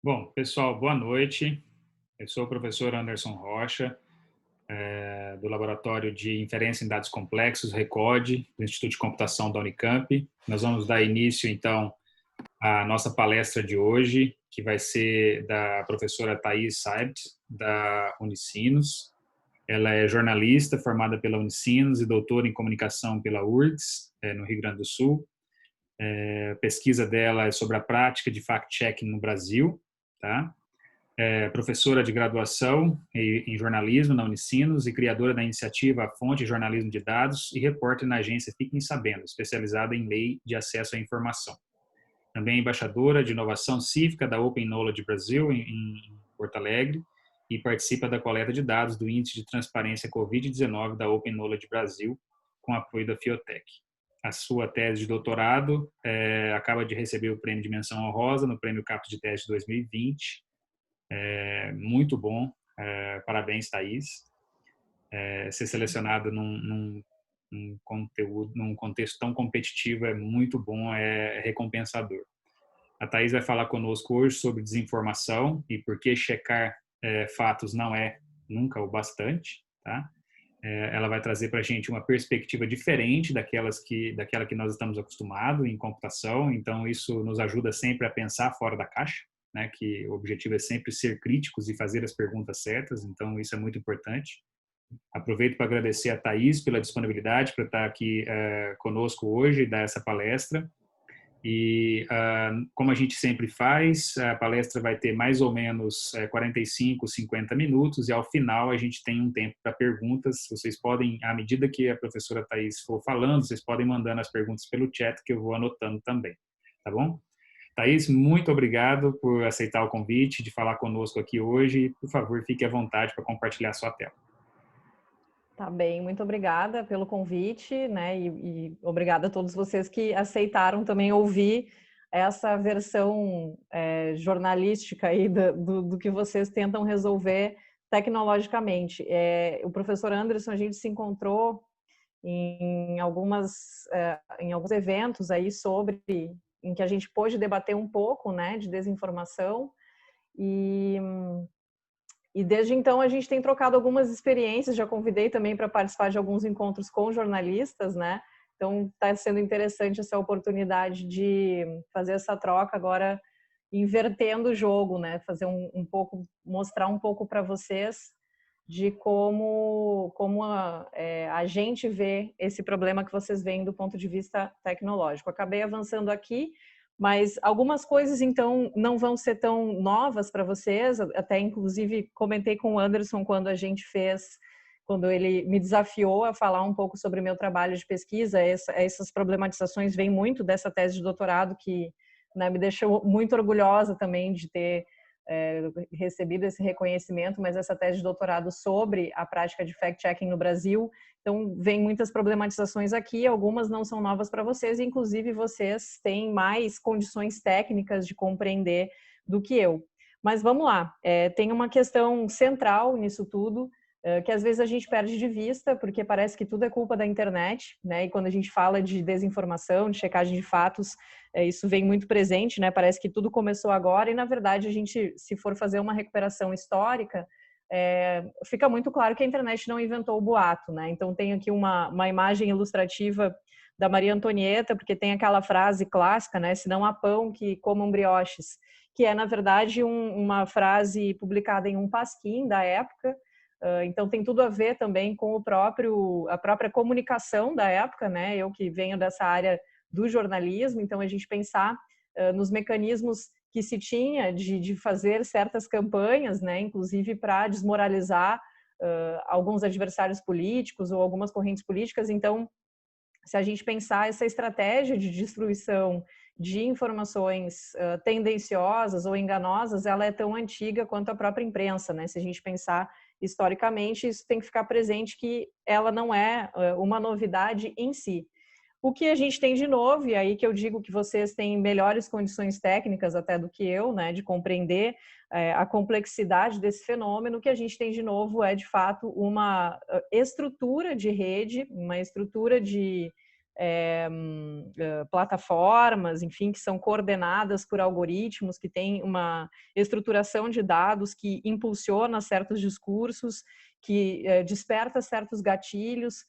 Bom, pessoal, boa noite. Eu sou o professor Anderson Rocha, do Laboratório de Inferência em Dados Complexos, RECODE, do Instituto de Computação da Unicamp. Nós vamos dar início, então, à nossa palestra de hoje, que vai ser da professora Thais Saibt, da Unicinos. Ela é jornalista formada pela Unicinos e doutora em comunicação pela URGS, no Rio Grande do Sul. A pesquisa dela é sobre a prática de fact-checking no Brasil, tá? É professora de graduação em jornalismo na Unicinos e criadora da iniciativa A Fonte Jornalismo de Dados e repórter na agência Fiquem Sabendo, especializada em lei de acesso à informação. Também embaixadora de inovação cívica da Open Knowledge Brasil, em Porto Alegre, e participa da coleta de dados do Índice de Transparência Covid-19 da Open Knowledge Brasil, com apoio da Fiotec. A sua tese de doutorado acaba de receber o prêmio de menção honrosa no Prêmio Caput de Tese de 2020. Muito bom, parabéns, Thais. Ser selecionado num contexto tão competitivo é muito bom, é recompensador. A Thais vai falar conosco hoje sobre desinformação e por que checar fatos não é nunca o bastante, tá? Ela vai trazer para a gente uma perspectiva diferente daquela que nós estamos acostumados em computação, então isso nos ajuda sempre a pensar fora da caixa, né? Que o objetivo é sempre ser críticos e fazer as perguntas certas, então isso é muito importante. Aproveito para agradecer a Thais pela disponibilidade para estar aqui conosco hoje e dar essa palestra. E como a gente sempre faz, a palestra vai ter mais ou menos 45, 50 minutos e ao final a gente tem um tempo para perguntas. Vocês podem, à medida que a professora Thais for falando, vocês podem mandando as perguntas pelo chat que eu vou anotando também, tá bom? Thais, muito obrigado por aceitar o convite de falar conosco aqui hoje. Por favor, fique à vontade para compartilhar a sua tela. Tá bem, muito obrigada pelo convite, né? E obrigada a todos vocês que aceitaram também ouvir essa versão jornalística aí do que vocês tentam resolver tecnologicamente. O professor Anderson, a gente se encontrou em em alguns eventos aí em que a gente pôde debater um pouco, né, de desinformação e desde então a gente tem trocado algumas experiências, já convidei também para participar de alguns encontros com jornalistas, né? Então está sendo interessante essa oportunidade de fazer essa troca agora invertendo o jogo, né? Fazer um pouco, mostrar um pouco para vocês de como a gente vê esse problema que vocês veem do ponto de vista tecnológico. Acabei avançando aqui, mas algumas coisas, então, não vão ser tão novas para vocês. Até, inclusive, comentei com o Anderson quando ele me desafiou a falar um pouco sobre meu trabalho de pesquisa. Essas problematizações vêm muito dessa tese de doutorado que, né, me deixou muito orgulhosa também de ter recebido esse reconhecimento, mas essa tese de doutorado sobre a prática de fact-checking no Brasil. Então, vem muitas problematizações aqui, algumas não são novas para vocês, inclusive vocês têm mais condições técnicas de compreender do que eu. Mas vamos lá, tem uma questão central nisso tudo, que às vezes a gente perde de vista, porque parece que tudo é culpa da internet, né? E quando a gente fala de desinformação, de checagem de fatos, isso vem muito presente, né? Parece que tudo começou agora e, na verdade, a gente, se for fazer uma recuperação histórica, fica muito claro que a internet não inventou o boato, né? Então, tem aqui uma imagem ilustrativa da Maria Antonieta, porque tem aquela frase clássica, né? Se não há pão, que comam brioches, que é, na verdade, uma frase publicada em um pasquim da época. Então tem tudo a ver também com a própria comunicação da época, né? Eu que venho dessa área do jornalismo, então a gente pensar nos mecanismos que se tinha de fazer certas campanhas, né? Inclusive para desmoralizar alguns adversários políticos ou algumas correntes políticas. Então, se a gente pensar essa estratégia de destruição de informações tendenciosas ou enganosas, ela é tão antiga quanto a própria imprensa, né? Se a gente pensar historicamente, isso tem que ficar presente que ela não é uma novidade em si. O que a gente tem de novo, e aí que eu digo que vocês têm melhores condições técnicas até do que eu, né, de compreender a complexidade desse fenômeno, o que a gente tem de novo é, de fato, uma estrutura de rede, uma estrutura de plataformas, enfim, que são coordenadas por algoritmos, que têm uma estruturação de dados que impulsiona certos discursos, que desperta certos gatilhos,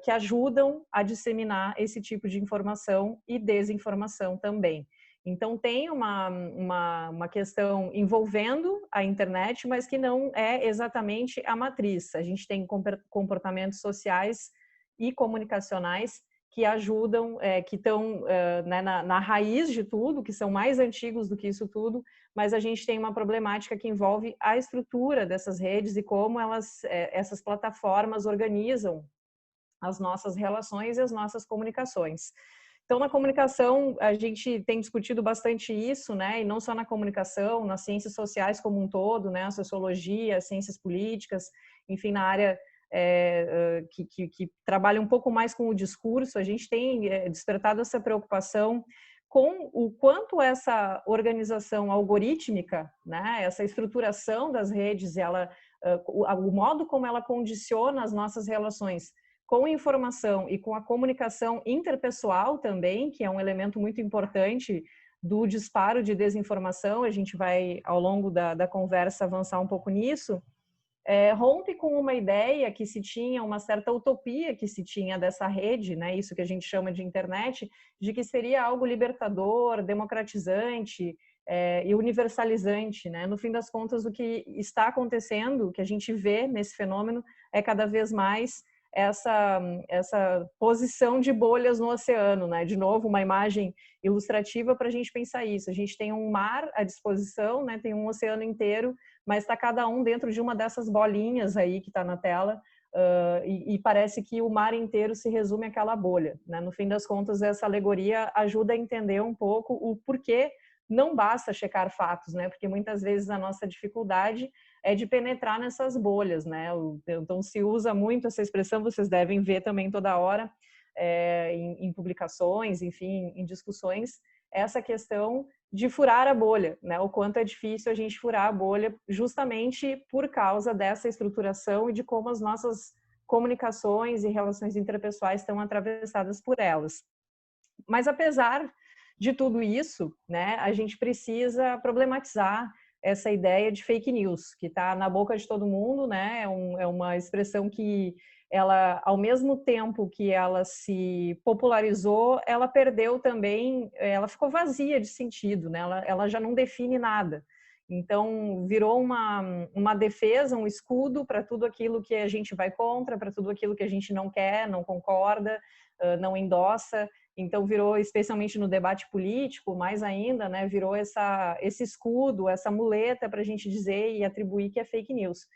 que ajudam a disseminar esse tipo de informação e desinformação também. Então, tem uma questão envolvendo a internet, mas que não é exatamente a matriz. A gente tem comportamentos sociais e comunicacionais que ajudam, que estão né, na raiz de tudo, que são mais antigos do que isso tudo, mas a gente tem uma problemática que envolve a estrutura dessas redes e como essas plataformas organizam as nossas relações e as nossas comunicações. Então, na comunicação, a gente tem discutido bastante isso, né? E não só na comunicação, nas ciências sociais como um todo, né? A sociologia, as ciências políticas, enfim, na área que trabalha um pouco mais com o discurso, a gente tem despertado essa preocupação com o quanto essa organização algorítmica, né? Essa estruturação das redes, o modo como ela condiciona as nossas relações com a informação e com a comunicação interpessoal também, que é um elemento muito importante do disparo de desinformação, a gente vai, ao longo da conversa, avançar um pouco nisso, rompe com uma ideia que se tinha, uma certa utopia que se tinha dessa rede, né, isso que a gente chama de internet, de que seria algo libertador, democratizante e universalizante, né? No fim das contas, o que está acontecendo, o que a gente vê nesse fenômeno, é cada vez mais essa posição de bolhas no oceano, né? De novo, uma imagem ilustrativa para a gente pensar isso. A gente tem um mar à disposição, né? Tem um oceano inteiro, mas está cada um dentro de uma dessas bolinhas aí que está na tela, e parece que o mar inteiro se resume àquela bolha, né? No fim das contas, essa alegoria ajuda a entender um pouco o porquê não basta checar fatos, né? Porque muitas vezes a nossa dificuldade é de penetrar nessas bolhas, né? Então se usa muito essa expressão, vocês devem ver também toda hora em publicações, enfim, em discussões, essa questão de furar a bolha, né? O quanto é difícil a gente furar a bolha justamente por causa dessa estruturação e de como as nossas comunicações e relações interpessoais estão atravessadas por elas. Mas apesar de tudo isso, né, a gente precisa problematizar essa ideia de fake news, que está na boca de todo mundo, né? É uma expressão que ela, ao mesmo tempo que ela se popularizou, ela perdeu também, ela ficou vazia de sentido, né? Ela já não define nada. Então, virou uma defesa, um escudo para tudo aquilo que a gente vai contra, para tudo aquilo que a gente não quer, não concorda, não endossa. Então, virou, especialmente no debate político, mais ainda, né, virou esse escudo, essa muleta para a gente dizer e atribuir que é fake news.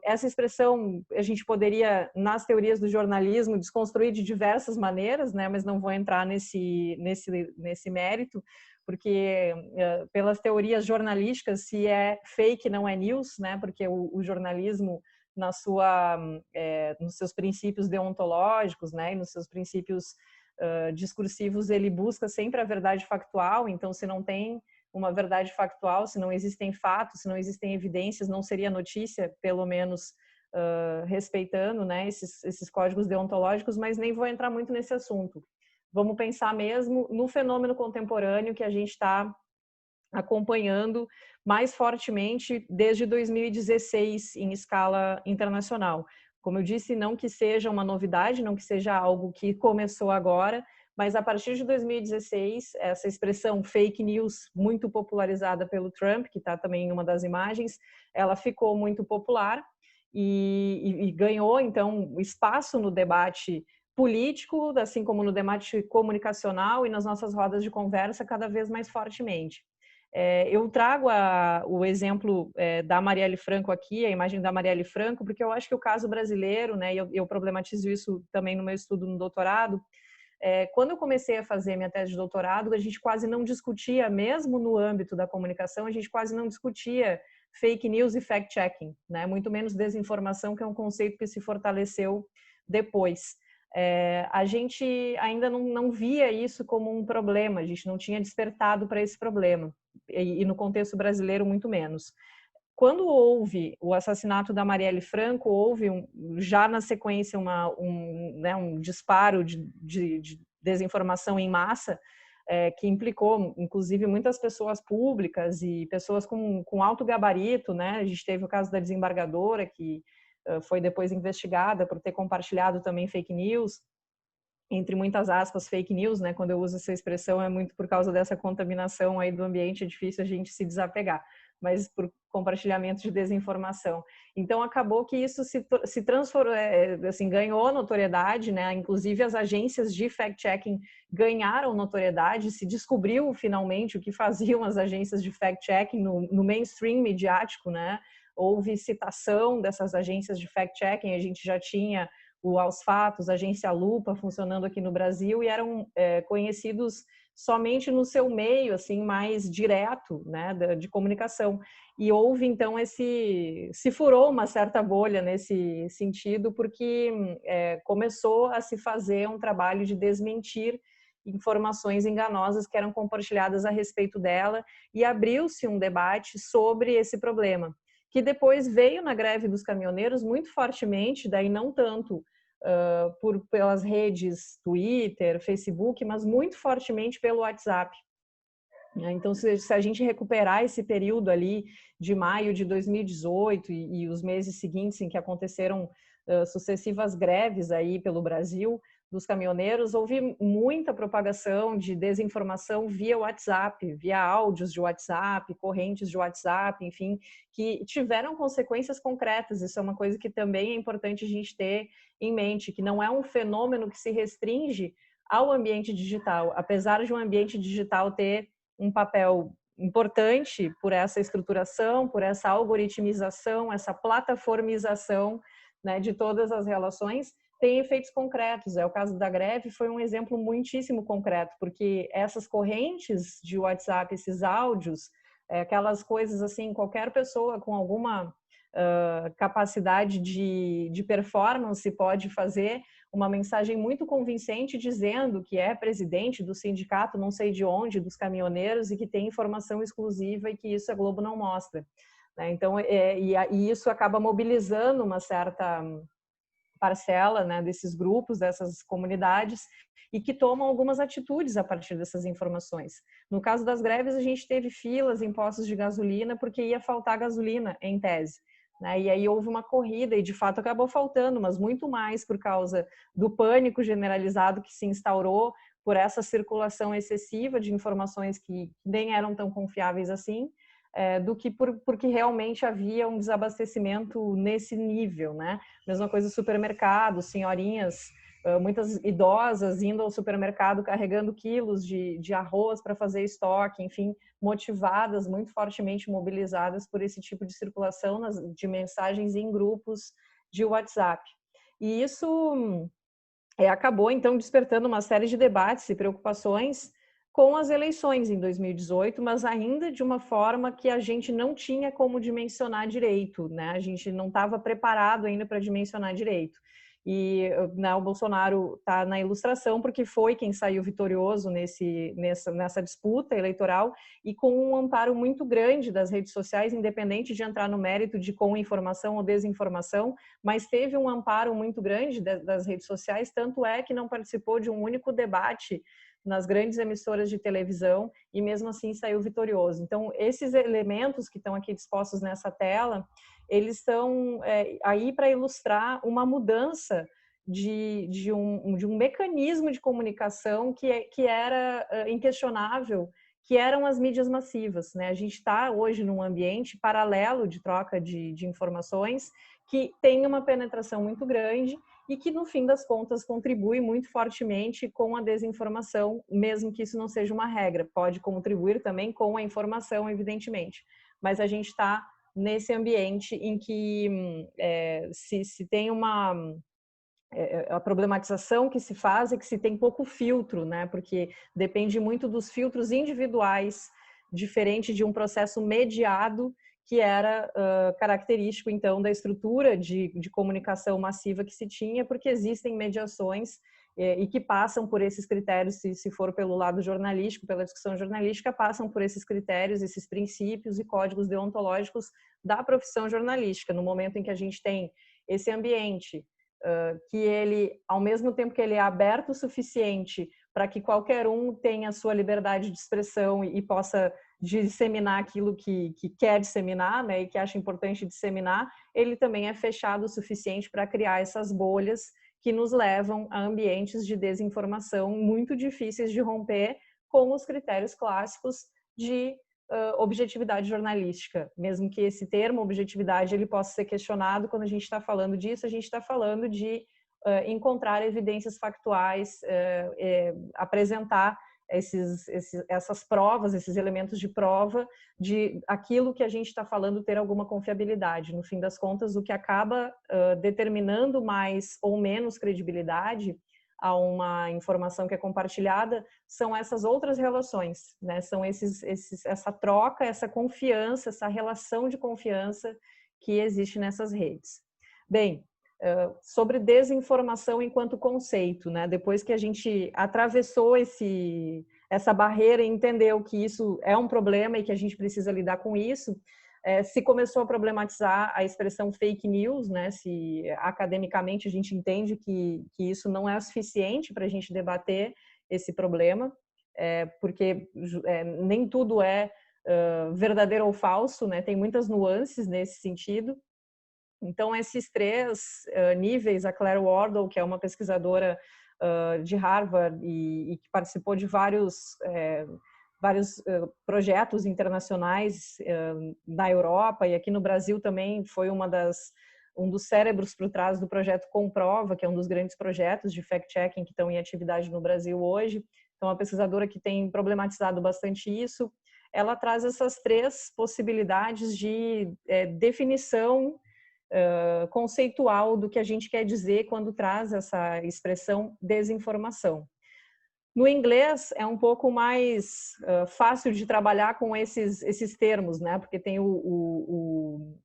Essa expressão a gente poderia, nas teorias do jornalismo, desconstruir de diversas maneiras, né, mas não vou entrar nesse mérito, porque pelas teorias jornalísticas, se é fake, não é news, né, porque o jornalismo, nos seus princípios deontológicos, né, e nos seus princípios discursivos, ele busca sempre a verdade factual. Então, se não tem uma verdade factual, se não existem fatos, se não existem evidências, não seria notícia, pelo menos respeitando, né, esses códigos deontológicos, mas nem vou entrar muito nesse assunto. Vamos pensar mesmo no fenômeno contemporâneo que a gente está acompanhando mais fortemente desde 2016 em escala internacional. Como eu disse, não que seja uma novidade, não que seja algo que começou agora, mas a partir de 2016, essa expressão fake news, muito popularizada pelo Trump, que está também em uma das imagens, ela ficou muito popular e ganhou, então, espaço no debate político, assim como no debate comunicacional e nas nossas rodas de conversa cada vez mais fortemente. Eu trago o exemplo da Marielle Franco aqui, a imagem da Marielle Franco, porque eu acho que o caso brasileiro, né, eu problematizo isso também no meu estudo no doutorado, quando eu comecei a fazer minha tese de doutorado, a gente quase não discutia, mesmo no âmbito da comunicação, a gente quase não discutia fake news e fact-checking, né, muito menos desinformação, que é um conceito que se fortaleceu depois. A gente ainda não via isso como um problema, a gente não tinha despertado para esse problema, e no contexto brasileiro muito menos. quando houve o assassinato da Marielle Franco, houve já na sequência um disparo de desinformação em massa, que implicou, inclusive, muitas pessoas públicas e pessoas com alto gabarito, né? A gente teve o caso da desembargadora, que foi depois investigada por ter compartilhado também fake news, entre muitas aspas, fake news, né? Quando eu uso essa expressão é muito por causa dessa contaminação aí do ambiente, é difícil a gente se desapegar, mas por compartilhamento de desinformação. Então acabou que isso se transformou, assim, ganhou notoriedade, né? Inclusive as agências de fact-checking ganharam notoriedade, se descobriu finalmente o que faziam as agências de fact-checking no mainstream midiático, né? Houve citação dessas agências de fact-checking, a gente já tinha o Aos Fatos, a agência Lupa funcionando aqui no Brasil e eram conhecidos somente no seu meio, assim, mais direto, né, de comunicação. E houve, então, se furou uma certa bolha nesse sentido, porque começou a se fazer um trabalho de desmentir informações enganosas que eram compartilhadas a respeito dela e abriu-se um debate sobre esse problema, que depois veio na greve dos caminhoneiros muito fortemente, daí não tanto pelas redes Twitter, Facebook, mas muito fortemente pelo WhatsApp. Então, se a gente recuperar esse período ali de maio de 2018 e os meses seguintes em que aconteceram sucessivas greves aí pelo Brasil dos caminhoneiros, houve muita propagação de desinformação via WhatsApp, via áudios de WhatsApp, correntes de WhatsApp, enfim, que tiveram consequências concretas. Isso é uma coisa que também é importante a gente ter em mente, que não é um fenômeno que se restringe ao ambiente digital, apesar de um ambiente digital ter um papel importante por essa estruturação, por essa algoritmização, essa plataformização, né, de todas as relações, tem efeitos concretos. O caso da greve foi um exemplo muitíssimo concreto, porque essas correntes de WhatsApp, esses áudios, aquelas coisas assim, qualquer pessoa com alguma capacidade de performance pode fazer uma mensagem muito convincente dizendo que é presidente do sindicato não sei de onde, dos caminhoneiros, e que tem informação exclusiva e que isso a Globo não mostra. Então, e isso acaba mobilizando uma certa parcela, né, desses grupos, dessas comunidades, e que tomam algumas atitudes a partir dessas informações. No caso das greves, a gente teve filas em postos de gasolina porque ia faltar gasolina, em tese. E aí houve uma corrida e, de fato, acabou faltando, mas muito mais por causa do pânico generalizado que se instaurou por essa circulação excessiva de informações que nem eram tão confiáveis assim, do que porque realmente havia um desabastecimento nesse nível, né? Mesma coisa supermercado, senhorinhas, muitas idosas indo ao supermercado carregando quilos de arroz para fazer estoque, enfim, motivadas, muito fortemente mobilizadas por esse tipo de circulação de mensagens em grupos de WhatsApp. E isso acabou, então, despertando uma série de debates e preocupações com as eleições em 2018, mas ainda de uma forma que a gente não tinha como dimensionar direito, né? A gente não estava preparado ainda para dimensionar direito. E o Bolsonaro está na ilustração porque foi quem saiu vitorioso nessa disputa eleitoral e com um amparo muito grande das redes sociais, independente de entrar no mérito de com informação ou desinformação, mas teve um amparo muito grande das redes sociais, tanto é que não participou de um único debate nas grandes emissoras de televisão e mesmo assim saiu vitorioso. Então, esses elementos que estão aqui dispostos nessa tela, eles estão aí para ilustrar uma mudança de um mecanismo de comunicação que era inquestionável, que eram as mídias massivas, né? A gente está hoje num ambiente paralelo de troca de informações que tem uma penetração muito grande e que, no fim das contas, contribui muito fortemente com a desinformação, mesmo que isso não seja uma regra. Pode contribuir também com a informação, evidentemente. Mas a gente está nesse ambiente em que se tem a problematização que se faz é que se tem pouco filtro, né? Porque depende muito dos filtros individuais, diferente de um processo mediado que era característico, então, da estrutura de comunicação massiva que se tinha, porque existem mediações e que passam por esses critérios, se for pelo lado jornalístico, pela discussão jornalística, passam por esses critérios, esses princípios e códigos deontológicos da profissão jornalística. No momento em que a gente tem esse ambiente que ele, ao mesmo tempo que ele é aberto o suficiente para que qualquer um tenha a sua liberdade de expressão e possa disseminar aquilo que quer disseminar, né, e que acha importante disseminar, ele também é fechado o suficiente para criar essas bolhas que nos levam a ambientes de desinformação muito difíceis de romper com os critérios clássicos de objetividade jornalística. Mesmo que esse termo objetividade ele possa ser questionado, quando a gente está falando disso, a gente está falando de encontrar evidências factuais, apresentar essas provas, esses elementos de prova de aquilo que a gente está falando ter alguma confiabilidade. No fim das contas, o que acaba determinando mais ou menos credibilidade a uma informação que é compartilhada são essas outras relações, né? São essa troca, essa confiança, essa relação de confiança que existe nessas redes. Bem, sobre desinformação enquanto conceito, né? Depois que a gente atravessou essa barreira e entendeu que isso é um problema e que a gente precisa lidar com isso, se começou a problematizar a expressão fake news, né? Se academicamente a gente entende que isso não é o suficiente para a gente debater esse problema, porque nem tudo é verdadeiro ou falso, né? Tem muitas nuances nesse sentido. Então, esses três níveis, a Claire Wardle, que é uma pesquisadora de Harvard e que participou de vários projetos internacionais na Europa e aqui no Brasil também foi um dos cérebros por trás do projeto Comprova, que é um dos grandes projetos de fact-checking que estão em atividade no Brasil hoje. Então, uma pesquisadora que tem problematizado bastante isso. Ela traz essas três possibilidades de definição conceitual do que a gente quer dizer quando traz essa expressão desinformação. No inglês é um pouco mais fácil de trabalhar com esses termos, né? Porque tem o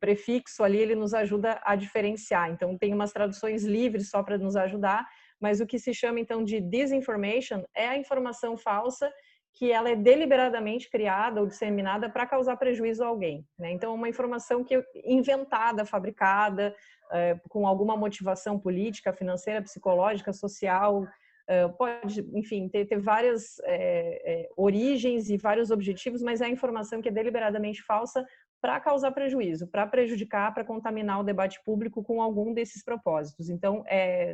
prefixo ali, ele nos ajuda a diferenciar. Então, tem umas traduções livres só para nos ajudar, mas o que se chama, então, de disinformation é a informação falsa que ela é deliberadamente criada ou disseminada para causar prejuízo a alguém, né? Então, é uma informação que inventada, fabricada, com alguma motivação política, financeira, psicológica, social, pode, enfim, ter várias origens e vários objetivos, mas é a informação que é deliberadamente falsa para causar prejuízo, para prejudicar, para contaminar o debate público com algum desses propósitos. Então,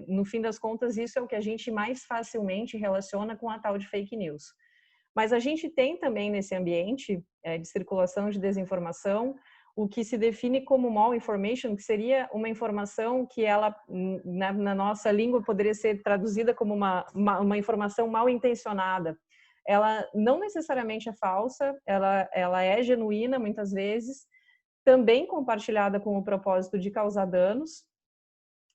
no fim das contas, isso é o que a gente mais facilmente relaciona com a tal de fake news. Mas a gente tem também nesse ambiente de circulação de desinformação o que se define como malinformation, que seria uma informação que ela, na nossa língua, poderia ser traduzida como uma informação mal intencionada. Ela não necessariamente é falsa, ela é genuína muitas vezes, também compartilhada com o propósito de causar danos,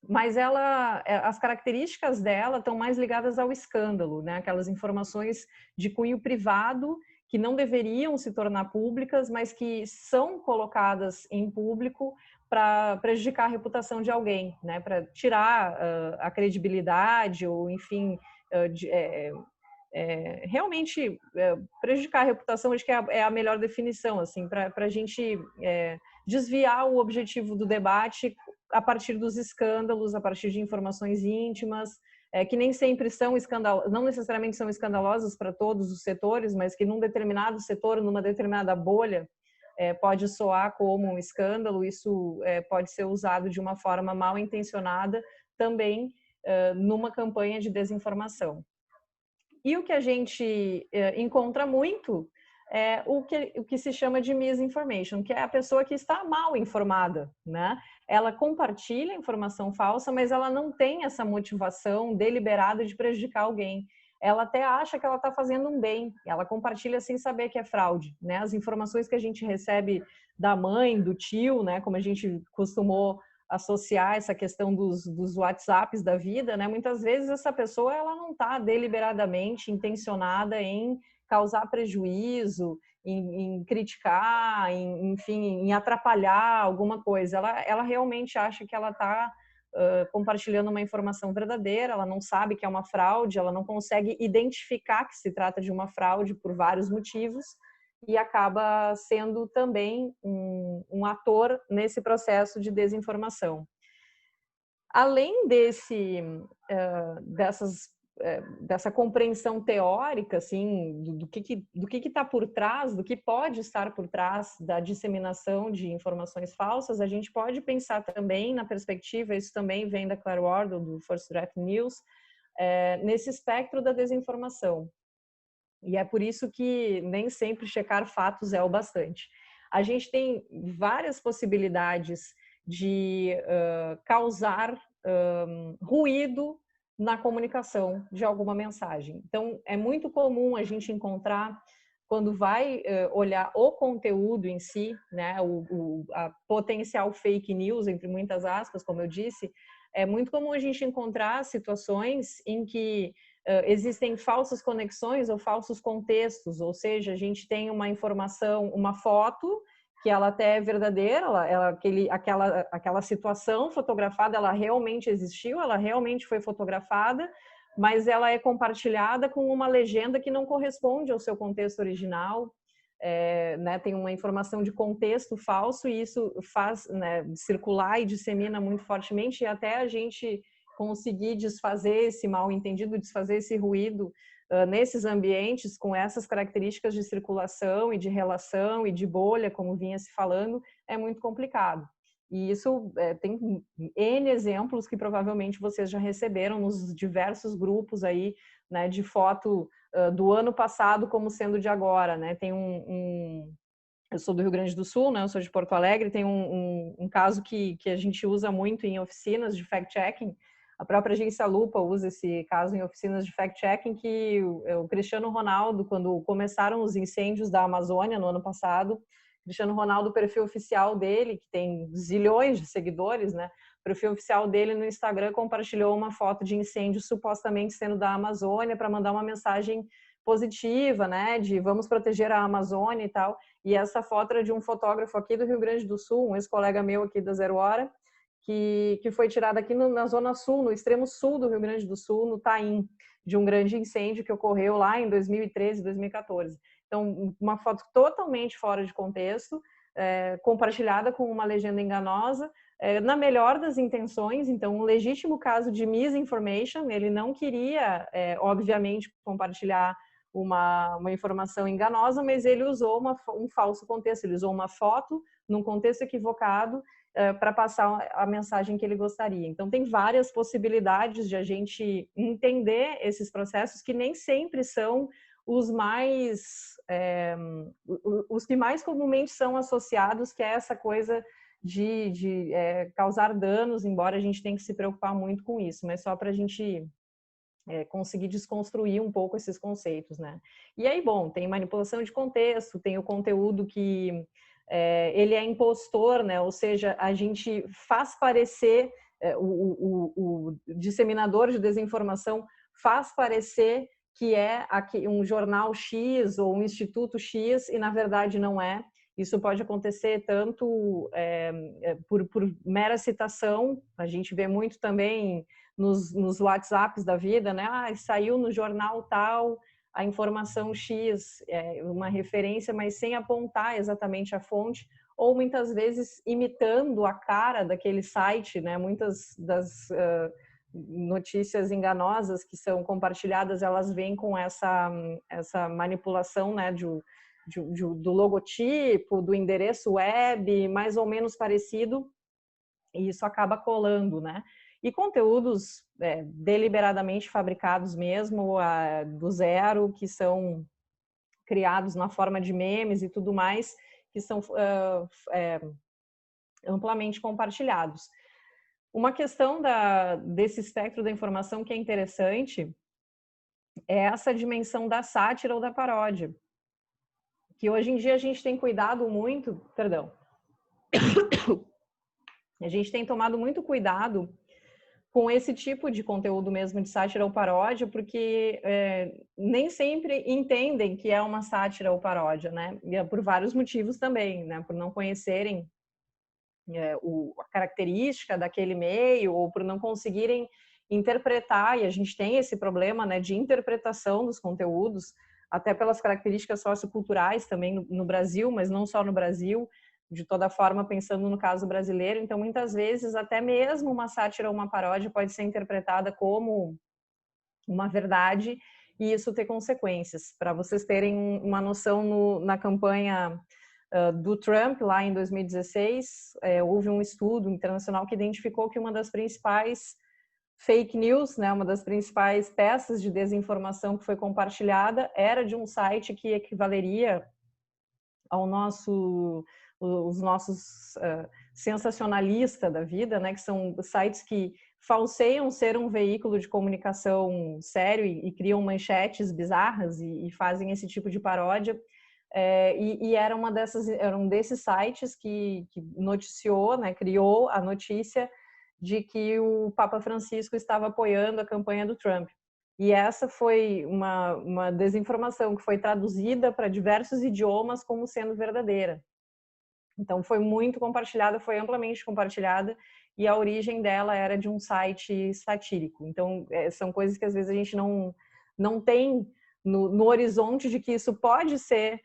mas as características dela estão mais ligadas ao escândalo, né? Aquelas informações de cunho privado que não deveriam se tornar públicas, mas que são colocadas em público para prejudicar a reputação de alguém, né? Para tirar a credibilidade ou, enfim, realmente prejudicar a reputação, acho que é a melhor definição, assim, para a gente desviar o objetivo do debate a partir dos escândalos, a partir de informações íntimas, que nem sempre são não necessariamente são escandalosas para todos os setores, mas que num determinado setor, numa determinada bolha, pode soar como um escândalo. Isso pode ser usado de uma forma mal intencionada também numa campanha de desinformação. E o que a gente encontra muito é o que se chama de misinformation, que é a pessoa que está mal informada, né? Ela compartilha informação falsa, mas ela não tem essa motivação deliberada de prejudicar alguém. Ela até acha que ela está fazendo um bem, ela compartilha sem saber que é fraude, né? As informações que a gente recebe da mãe, do tio, né? Como a gente costumou associar essa questão dos WhatsApps da vida, né? Muitas vezes essa pessoa ela não está deliberadamente intencionada em causar prejuízo, em criticar, enfim, em atrapalhar alguma coisa. Ela realmente acha que ela está compartilhando uma informação verdadeira, ela não sabe que é uma fraude, ela não consegue identificar que se trata de uma fraude por vários motivos e acaba sendo também um ator nesse processo de desinformação. Além dessa compreensão teórica, assim, do que está por trás, do que pode estar por trás da disseminação de informações falsas, a gente pode pensar também na perspectiva, isso também vem da Clearwater, do First Draft News, nesse espectro da desinformação. E é por isso que nem sempre checar fatos é o bastante. A gente tem várias possibilidades de causar ruído na comunicação de alguma mensagem. Então, é muito comum a gente encontrar, quando vai olhar o conteúdo em si, né, a potencial fake news, entre muitas aspas, como eu disse, é muito comum a gente encontrar situações em que existem falsas conexões ou falsos contextos, ou seja, a gente tem uma informação, uma foto que ela até é verdadeira, aquela situação fotografada, ela realmente existiu, ela realmente foi fotografada, mas ela é compartilhada com uma legenda que não corresponde ao seu contexto original, né, tem uma informação de contexto falso e isso faz, né, circular e dissemina muito fortemente e até a gente conseguir desfazer esse mal-entendido, desfazer esse ruído nesses ambientes com essas características de circulação e de relação e de bolha, como vinha se falando, é muito complicado. E isso tem N exemplos que provavelmente vocês já receberam nos diversos grupos aí, né, de foto do ano passado como sendo de agora, né? Tem eu sou do Rio Grande do Sul, né? Eu sou de Porto Alegre, tem um caso que a gente usa muito em oficinas de fact-checking. A própria agência Lupa usa esse caso em oficinas de fact-checking, que o Cristiano Ronaldo, quando começaram os incêndios da Amazônia no ano passado, Cristiano Ronaldo, o perfil oficial dele, que tem zilhões de seguidores, né? O perfil oficial dele no Instagram compartilhou uma foto de incêndio supostamente sendo da Amazônia para mandar uma mensagem positiva, né? De vamos proteger a Amazônia e tal. E essa foto era de um fotógrafo aqui do Rio Grande do Sul, um ex-colega meu aqui da Zero Hora, que foi tirada aqui na Zona Sul, no extremo sul do Rio Grande do Sul, no Taim, de um grande incêndio que ocorreu lá em 2013, 2014. Então, uma foto totalmente fora de contexto, compartilhada com uma legenda enganosa, na melhor das intenções, então um legítimo caso de misinformation, ele não queria, obviamente, compartilhar uma informação enganosa, mas ele usou um falso contexto, ele usou uma foto num contexto equivocado para passar a mensagem que ele gostaria. Então, tem várias possibilidades de a gente entender esses processos que nem sempre são os que mais comumente são associados, que é essa coisa de causar danos, embora a gente tenha que se preocupar muito com isso, mas só para a gente conseguir desconstruir um pouco esses conceitos, né? E aí, bom, tem manipulação de contexto, tem o conteúdo que ele é impostor, né? Ou seja, a gente faz parecer, o disseminador de desinformação faz parecer que é um jornal X ou um instituto X e na verdade não é. Isso pode acontecer tanto por mera citação, a gente vê muito também nos WhatsApps da vida, né? Saiu no jornal tal a informação X, uma referência, mas sem apontar exatamente a fonte, ou muitas vezes imitando a cara daquele site, né? Muitas das notícias enganosas que são compartilhadas, elas vêm com essa manipulação, né? Do logotipo, do endereço web, mais ou menos parecido, e isso acaba colando, né? E conteúdos deliberadamente fabricados mesmo, do zero, que são criados na forma de memes e tudo mais, que são amplamente compartilhados. Uma questão desse espectro da informação que é interessante é essa dimensão da sátira ou da paródia, que hoje em dia a gente tem cuidado muito, perdão, a gente tem tomado muito cuidado com esse tipo de conteúdo mesmo de sátira ou paródia, porque nem sempre entendem que é uma sátira ou paródia, né? E é por vários motivos também, né? Por não conhecerem a característica daquele meio, ou por não conseguirem interpretar, e a gente tem esse problema, né, de interpretação dos conteúdos, até pelas características socioculturais também no Brasil, mas não só no Brasil, de toda forma pensando no caso brasileiro. Então, muitas vezes, até mesmo uma sátira ou uma paródia pode ser interpretada como uma verdade, e isso ter consequências. Para vocês terem uma noção, na campanha do Trump, lá em 2016, houve um estudo internacional que identificou que uma das principais fake news, né, uma das principais peças de desinformação que foi compartilhada era de um site que equivaleria ao os nossos sensacionalista da vida, né, que são sites que falseiam ser um veículo de comunicação sério e criam manchetes bizarras e fazem esse tipo de paródia. Era um desses sites que noticiou, né, criou a notícia de que o Papa Francisco estava apoiando a campanha do Trump. E essa foi uma desinformação que foi traduzida para diversos idiomas como sendo verdadeira. Então, foi muito compartilhada, foi amplamente compartilhada, e a origem dela era de um site satírico. Então, são coisas que às vezes a gente não tem no horizonte de que isso pode ser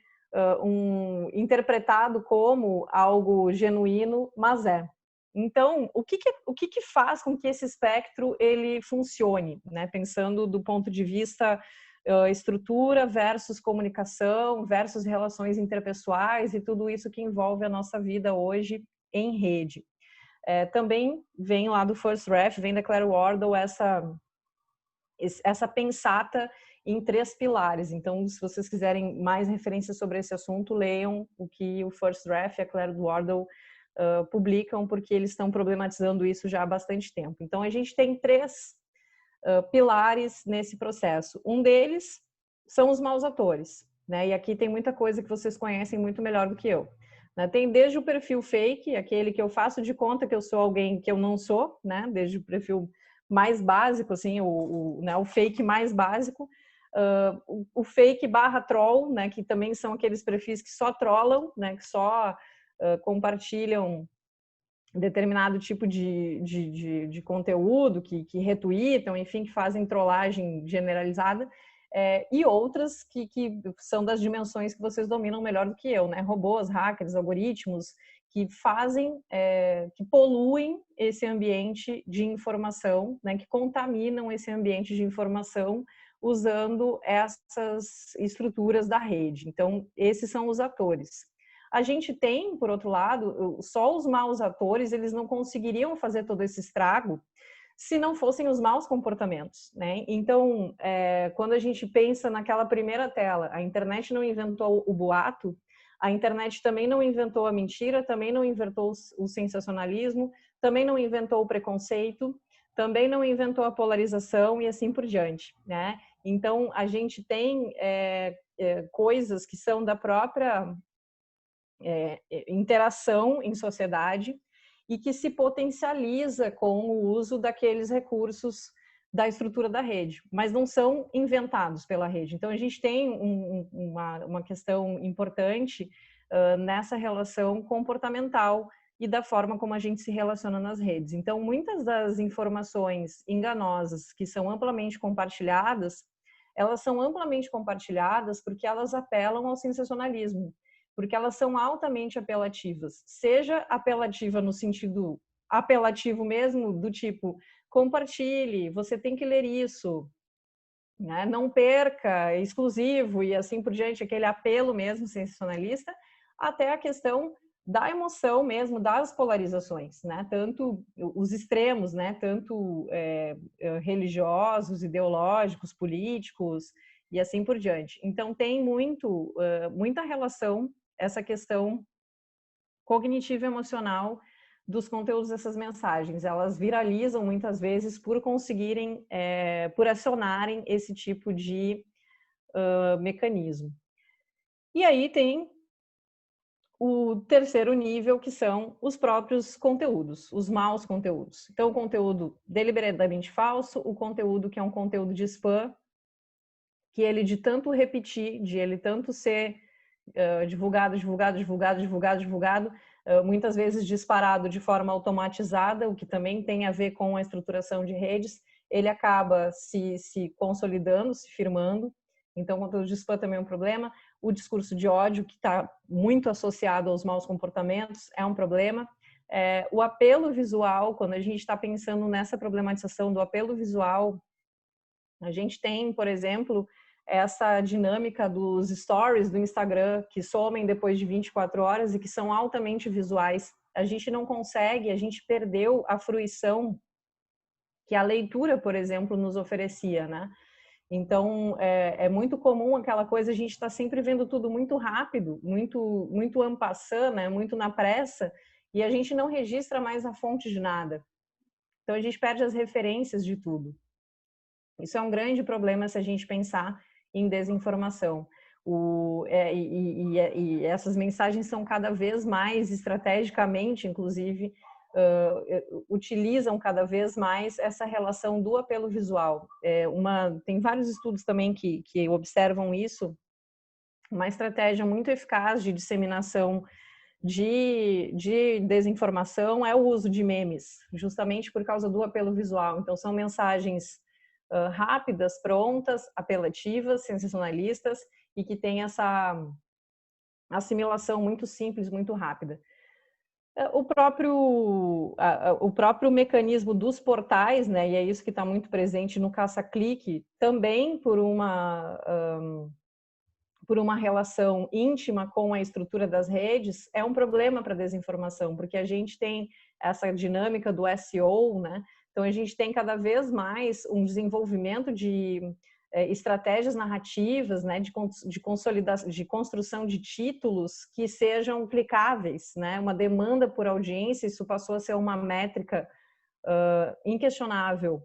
interpretado como algo genuíno, mas é. Então, o que faz com que esse espectro ele funcione, né? Pensando do ponto de vista estrutura versus comunicação versus relações interpessoais e tudo isso que envolve a nossa vida hoje em rede. Também vem lá do First Ref, vem da Claire Wardle essa pensata em 3 pilares. Então, se vocês quiserem mais referências sobre esse assunto, leiam o que o First Ref e a Claire Wardle publicam, porque eles estão problematizando isso já há bastante tempo. Então, a gente tem 3 pilares nesse processo. Um deles são os maus atores, né? E aqui tem muita coisa que vocês conhecem muito melhor do que eu. Né? Tem desde o perfil fake, aquele que eu faço de conta que eu sou alguém que eu não sou, né? Desde o perfil mais básico, assim, o fake mais básico, o fake / troll, né? Que também são aqueles perfis que só trollam, né? Que só compartilham determinado tipo de conteúdo, que retweetam, enfim, que fazem trollagem generalizada, e outras que são das dimensões que vocês dominam melhor do que eu, né? Robôs, hackers, algoritmos, que fazem, que poluem esse ambiente de informação, né? Que contaminam esse ambiente de informação usando essas estruturas da rede. Então, esses são os atores. A gente tem, por outro lado, só os maus atores, eles não conseguiriam fazer todo esse estrago se não fossem os maus comportamentos, né? Então, quando a gente pensa naquela primeira tela, a internet não inventou o boato, a internet também não inventou a mentira, também não inventou o sensacionalismo, também não inventou o preconceito, também não inventou a polarização e assim por diante, né? Então, a gente tem coisas que são da própria interação em sociedade e que se potencializa com o uso daqueles recursos da estrutura da rede, mas não são inventados pela rede. Então, a gente tem uma questão importante nessa relação comportamental e da forma como a gente se relaciona nas redes. Então, muitas das informações enganosas que são amplamente compartilhadas, elas são amplamente compartilhadas porque elas apelam ao sensacionalismo, porque elas são altamente apelativas, seja apelativa no sentido apelativo mesmo, do tipo, compartilhe, você tem que ler isso, né? Não perca, é exclusivo e assim por diante, aquele apelo mesmo sensacionalista, até a questão da emoção mesmo, das polarizações, né? Tanto os extremos, né? Tanto religiosos, ideológicos, políticos e assim por diante. Então tem muita relação essa questão cognitiva e emocional dos conteúdos dessas mensagens. Elas viralizam muitas vezes por conseguirem, por acionarem esse tipo de mecanismo. E aí tem o terceiro nível, que são os próprios conteúdos, os maus conteúdos. Então, o conteúdo deliberadamente falso, o conteúdo que é um conteúdo de spam, que ele de tanto repetir, de ele tanto ser divulgado, muitas vezes disparado de forma automatizada, o que também tem a ver com a estruturação de redes, ele acaba se consolidando, se firmando. Então, o conteúdo de spam também é um problema. O discurso de ódio, que está muito associado aos maus comportamentos, é um problema. O apelo visual, quando a gente está pensando nessa problematização do apelo visual, a gente tem, por exemplo, essa dinâmica dos stories do Instagram, que somem depois de 24 horas e que são altamente visuais. A gente não consegue, a gente perdeu a fruição que a leitura, por exemplo, nos oferecia, né? Então, é muito comum aquela coisa, a gente está sempre vendo tudo muito rápido, muito en passant, né? Muito na pressa, e a gente não registra mais a fonte de nada. Então, a gente perde as referências de tudo. Isso é um grande problema se a gente pensar em desinformação. E essas mensagens são cada vez mais estrategicamente, inclusive, utilizam cada vez mais essa relação do apelo visual. Tem vários estudos também que observam isso. Uma estratégia muito eficaz de disseminação de desinformação é o uso de memes, justamente por causa do apelo visual. Então, são mensagens rápidas, prontas, apelativas, sensacionalistas e que têm essa assimilação muito simples, muito rápida. O próprio mecanismo dos portais, né, e é isso que está muito presente no caça-clique, também por uma relação íntima com a estrutura das redes, é um problema para a desinformação, porque a gente tem essa dinâmica do SEO, né? Então, a gente tem cada vez mais um desenvolvimento de estratégias narrativas, né? De consolidação, de construção de títulos que sejam clicáveis, né? Uma demanda por audiência, isso passou a ser uma métrica inquestionável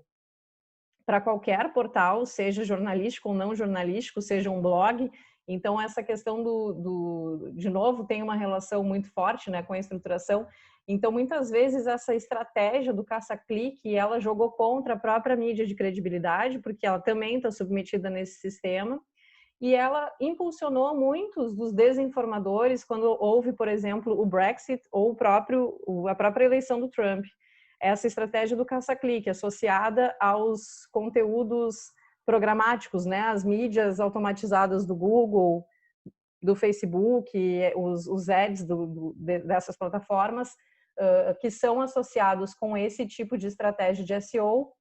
para qualquer portal, seja jornalístico ou não jornalístico, seja um blog. Então, essa questão de novo, tem uma relação muito forte, né, com a estruturação. Então, muitas vezes, essa estratégia do caça-clique, ela jogou contra a própria mídia de credibilidade, porque ela também está submetida nesse sistema, e ela impulsionou muitos dos desinformadores quando houve, por exemplo, o Brexit ou a própria eleição do Trump. Essa estratégia do caça-clique associada aos conteúdos programáticos, né? As mídias automatizadas do Google, do Facebook, os ads dessas plataformas, que são associados com esse tipo de estratégia de SEO,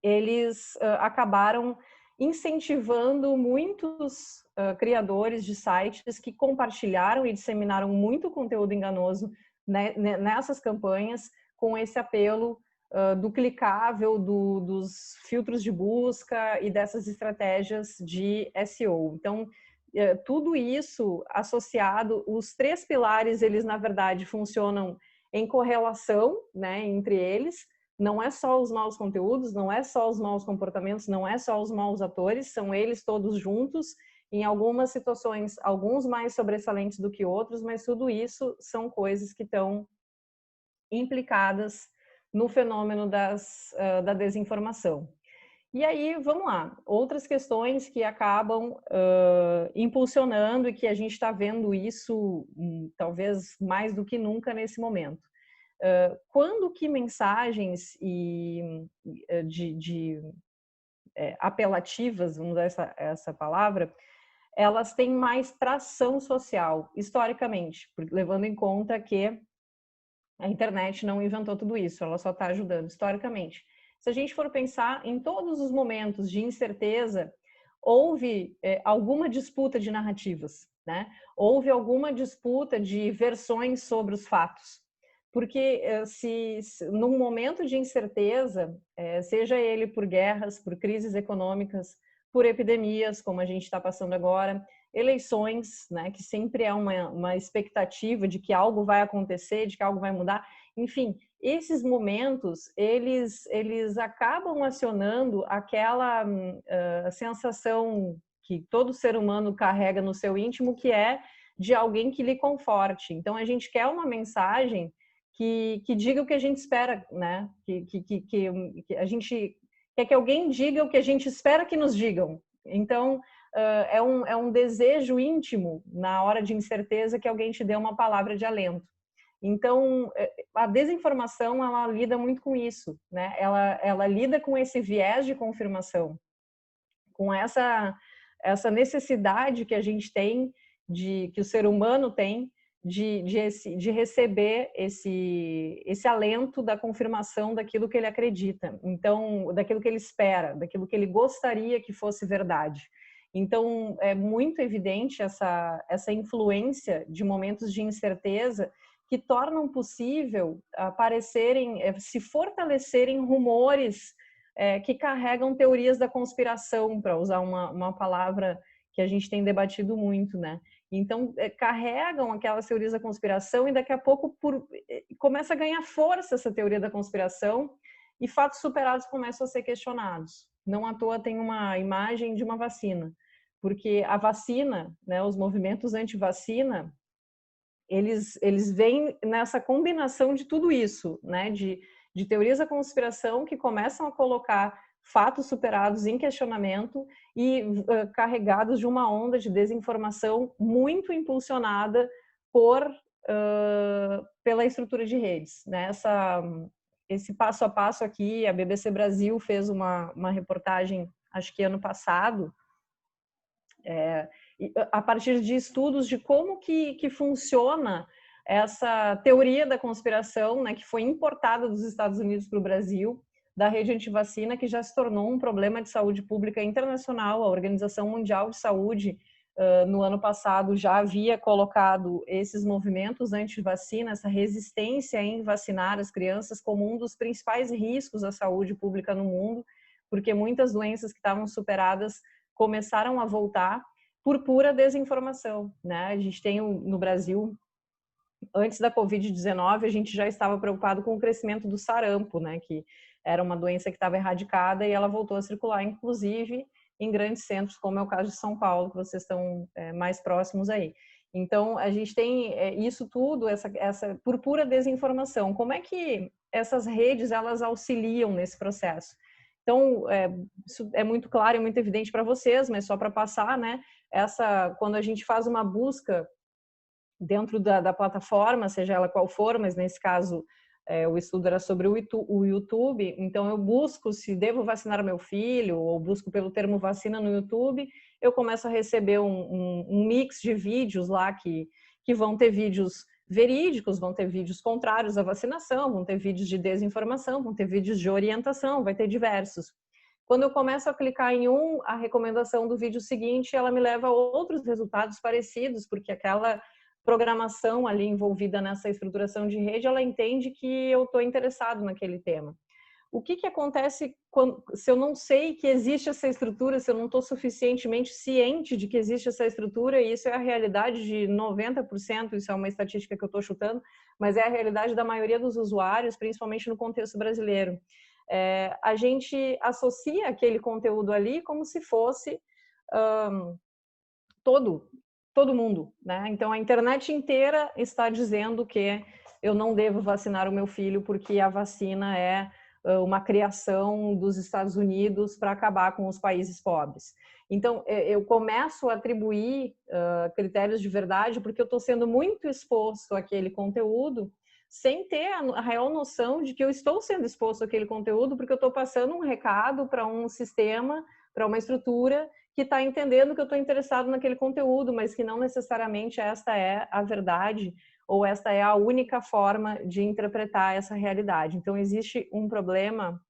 eles acabaram incentivando muitos criadores de sites que compartilharam e disseminaram muito conteúdo enganoso nessas campanhas, com esse apelo do clicável, dos filtros de busca e dessas estratégias de SEO. Então, tudo isso associado, os 3 pilares, eles na verdade funcionam em correlação, né, entre eles. Não é só os maus conteúdos, não é só os maus comportamentos, não é só os maus atores, são eles todos juntos. Em algumas situações, alguns mais sobressalentes do que outros, mas tudo isso são coisas que estão implicadas no fenômeno da desinformação. E aí, vamos lá, outras questões que acabam impulsionando e que a gente está vendo isso talvez mais do que nunca nesse momento. Quando que mensagens apelativas, vamos usar essa palavra, elas têm mais tração social, historicamente, levando em conta que a internet não inventou tudo isso, ela só está ajudando historicamente. Se a gente for pensar em todos os momentos de incerteza, houve alguma disputa de narrativas, né? Houve alguma disputa de versões sobre os fatos. Porque se num momento de incerteza, seja ele por guerras, por crises econômicas, por epidemias, como a gente está passando agora, eleições, né, que sempre é uma expectativa de que algo vai acontecer, de que algo vai mudar. Enfim, esses momentos, eles acabam acionando aquela sensação que todo ser humano carrega no seu íntimo, que é de alguém que lhe conforte. Então, a gente quer uma mensagem que diga o que a gente espera, né? Que a gente quer que alguém diga o que a gente espera que nos digam. Então, é um desejo íntimo, na hora de incerteza, que alguém te dê uma palavra de alento. Então, a desinformação, ela lida muito com isso, né? Ela lida com esse viés de confirmação, com essa necessidade que a gente tem, que o ser humano tem, de receber esse alento da confirmação daquilo que ele acredita, então, daquilo que ele espera, daquilo que ele gostaria que fosse verdade. Então, é muito evidente essa influência de momentos de incerteza que tornam possível aparecerem, se fortalecerem rumores que carregam teorias da conspiração, para usar uma palavra que a gente tem debatido muito, né? Então, carregam aquelas teorias da conspiração e daqui a pouco começa a ganhar força essa teoria da conspiração e fatos superados começam a ser questionados. Não à toa tem uma imagem de uma vacina, porque a vacina, né, os movimentos anti-vacina, eles vêm nessa combinação de tudo isso, né, de teorias da conspiração que começam a colocar fatos superados em questionamento e carregados de uma onda de desinformação muito impulsionada pela estrutura de redes, né? Esse passo a passo aqui, a BBC Brasil fez uma reportagem, acho que ano passado, a partir de estudos de como que funciona essa teoria da conspiração, né, que foi importada dos Estados Unidos para o Brasil, da rede antivacina, que já se tornou um problema de saúde pública internacional. A Organização Mundial de Saúde, no ano passado, já havia colocado esses movimentos anti-vacina, essa resistência em vacinar as crianças, como um dos principais riscos à saúde pública no mundo, porque muitas doenças que estavam superadas começaram a voltar por pura desinformação, né? A gente tem no Brasil, antes da Covid-19, a gente já estava preocupado com o crescimento do sarampo, né? Que era uma doença que estava erradicada e ela voltou a circular, inclusive em grandes centros, como é o caso de São Paulo, que vocês estão mais próximos aí. Então, a gente tem isso tudo, essa por pura desinformação. Como é que essas redes, elas auxiliam nesse processo? Então, isso é muito claro e muito evidente para vocês, mas só para passar, né? Quando a gente faz uma busca dentro da plataforma, seja ela qual for, mas nesse caso o estudo era sobre o YouTube, então eu busco se devo vacinar meu filho, ou busco pelo termo vacina no YouTube, eu começo a receber um mix de vídeos lá que vão ter vídeos verídicos, vão ter vídeos contrários à vacinação, vão ter vídeos de desinformação, vão ter vídeos de orientação, vai ter diversos. Quando eu começo a clicar em a recomendação do vídeo seguinte, ela me leva a outros resultados parecidos, porque aquela programação ali envolvida nessa estruturação de rede, ela entende que eu estou interessado naquele tema. O que acontece se eu não sei que existe essa estrutura, se eu não estou suficientemente ciente de que existe essa estrutura, e isso é a realidade de 90%, isso é uma estatística que eu estou chutando, mas é a realidade da maioria dos usuários, principalmente no contexto brasileiro. A gente associa aquele conteúdo ali como se fosse todo mundo, né? Então a internet inteira está dizendo que eu não devo vacinar o meu filho porque a vacina é uma criação dos Estados Unidos para acabar com os países pobres. Então eu começo a atribuir critérios de verdade porque eu estou sendo muito exposto àquele conteúdo sem ter a real noção de que eu estou sendo exposto àquele conteúdo porque eu estou passando um recado para um sistema, para uma estrutura que está entendendo que eu estou interessado naquele conteúdo, mas que não necessariamente esta é a verdade ou esta é a única forma de interpretar essa realidade. Então, existe um problema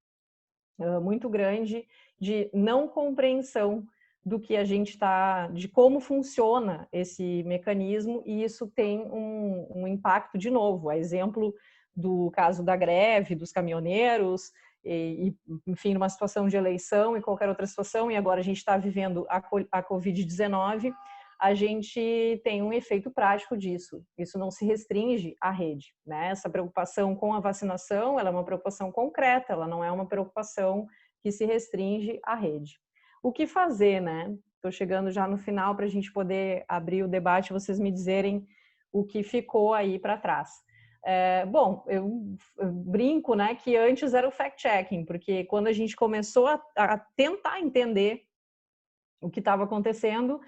muito grande de não compreensão do que a gente está, de como funciona esse mecanismo, e isso tem um impacto, de novo, a exemplo do caso da greve dos caminhoneiros, enfim, numa situação de eleição e qualquer outra situação, e agora a gente está vivendo a Covid-19, a gente tem um efeito prático disso. Isso não se restringe à rede, né? Essa preocupação com a vacinação, ela é uma preocupação concreta, ela não é uma preocupação que se restringe à rede. O que fazer, né? Estou chegando já no final para a gente poder abrir o debate, vocês me dizerem o que ficou aí para trás. Bom, eu brinco, né, que antes era o fact-checking, porque quando a gente começou a tentar entender o que estava acontecendo,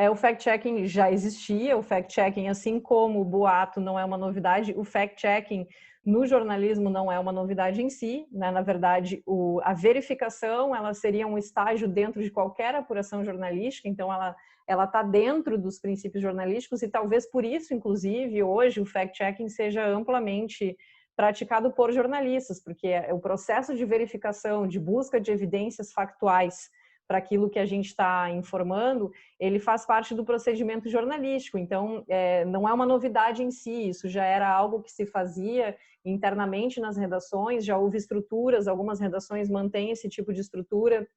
O fact-checking já existia, o fact-checking, assim como o boato não é uma novidade, o fact-checking no jornalismo não é uma novidade em si, né? Na verdade, a verificação ela seria um estágio dentro de qualquer apuração jornalística, então ela está dentro dos princípios jornalísticos e talvez por isso, inclusive, hoje o fact-checking seja amplamente praticado por jornalistas, porque o processo de verificação, de busca de evidências factuais para aquilo que a gente está informando, ele faz parte do procedimento jornalístico. Então, não é uma novidade em si, isso já era algo que se fazia internamente nas redações, já houve estruturas, algumas redações mantêm esse tipo de estrutura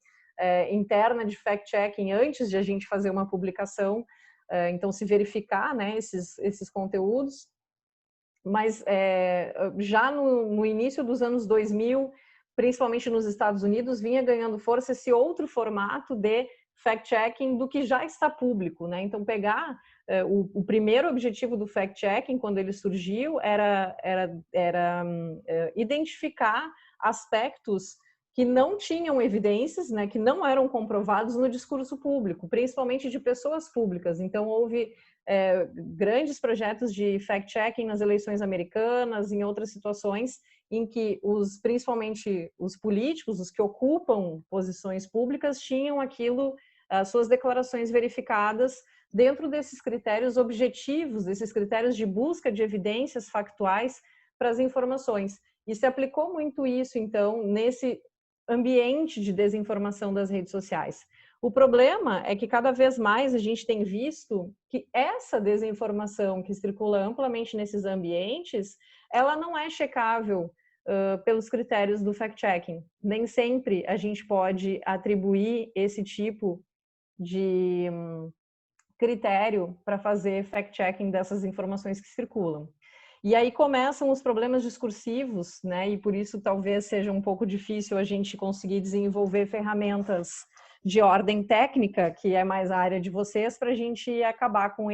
interna de fact-checking antes de a gente fazer uma publicação, então se verificar, né, esses conteúdos. Mas já no início dos anos 2000, principalmente nos Estados Unidos, vinha ganhando força esse outro formato de fact-checking do que já está público, né? Então, pegar o primeiro objetivo do fact-checking, quando ele surgiu, era identificar aspectos que não tinham evidências, né, que não eram comprovados no discurso público, principalmente de pessoas públicas. Então, houve grandes projetos de fact-checking nas eleições americanas, em outras situações, em que principalmente os políticos, os que ocupam posições públicas, tinham as suas declarações verificadas dentro desses critérios objetivos, desses critérios de busca de evidências factuais para as informações. E se aplicou muito isso, então, nesse ambiente de desinformação das redes sociais. O problema é que cada vez mais a gente tem visto que essa desinformação que circula amplamente nesses ambientes, ela não é checável pelos critérios do fact-checking. Nem sempre a gente pode atribuir esse tipo de critério para fazer fact-checking dessas informações que circulam. E aí começam os problemas discursivos, né? E por isso talvez seja um pouco difícil a gente conseguir desenvolver ferramentas de ordem técnica, que é mais a área de vocês, para a gente acabar com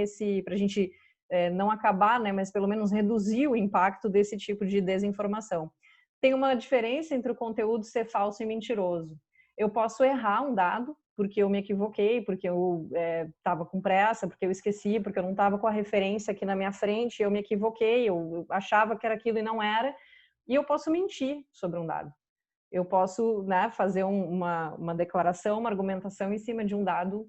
para a gente não acabar, né? Mas pelo menos reduzir o impacto desse tipo de desinformação. Tem uma diferença entre o conteúdo ser falso e mentiroso. Eu posso errar um dado, porque eu me equivoquei, porque eu estava com pressa, porque eu esqueci, porque eu não estava com a referência aqui na minha frente, eu me equivoquei, eu achava que era aquilo e não era, e eu posso mentir sobre um dado. Eu posso, né, fazer uma declaração, uma argumentação em cima de um dado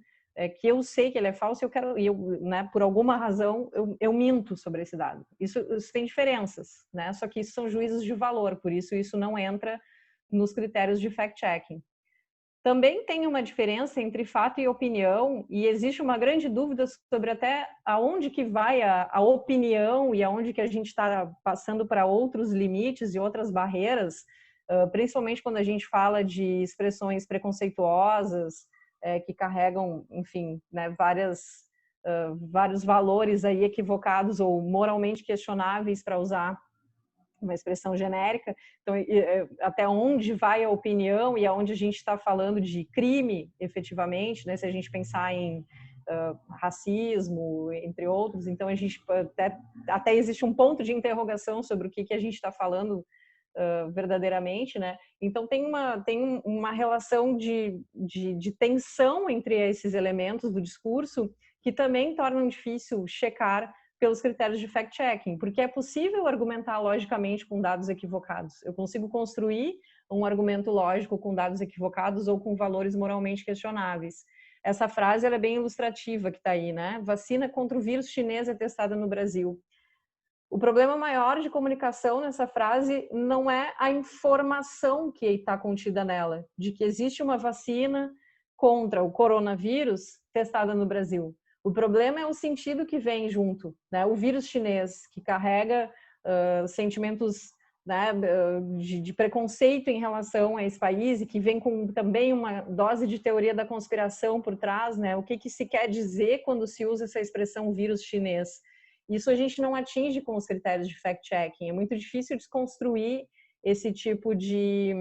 que eu sei que ele é falso e né, por alguma razão, eu minto sobre esse dado. Isso tem diferenças, né? Só que isso são juízos de valor, por isso não entra nos critérios de fact-checking. Também tem uma diferença entre fato e opinião, e existe uma grande dúvida sobre até aonde que vai a opinião e aonde que a gente está passando para outros limites e outras barreiras, principalmente quando a gente fala de expressões preconceituosas, que carregam, enfim, né, vários valores aí equivocados ou moralmente questionáveis, para usar uma expressão genérica. Então, até onde vai a opinião e aonde a gente está falando de crime, efetivamente, né? Se a gente pensar em racismo, entre outros, então a gente até existe um ponto de interrogação sobre o que a gente está falando verdadeiramente, né? Então tem uma relação de tensão entre esses elementos do discurso que também tornam difícil checar pelos critérios de fact-checking, porque é possível argumentar logicamente com dados equivocados. Eu consigo construir um argumento lógico com dados equivocados ou com valores moralmente questionáveis. Essa frase ela é bem ilustrativa que está aí, né? Vacina contra o vírus chinês é testada no Brasil. O problema maior de comunicação nessa frase não é a informação que está contida nela, de que existe uma vacina contra o coronavírus testada no Brasil. O problema é o sentido que vem junto, né? O vírus chinês, que carrega sentimentos, né, de preconceito em relação a esse país e que vem com também uma dose de teoria da conspiração por trás, né? O que se quer dizer quando se usa essa expressão vírus chinês? Isso a gente não atinge com os critérios de fact-checking. É muito difícil desconstruir esse tipo de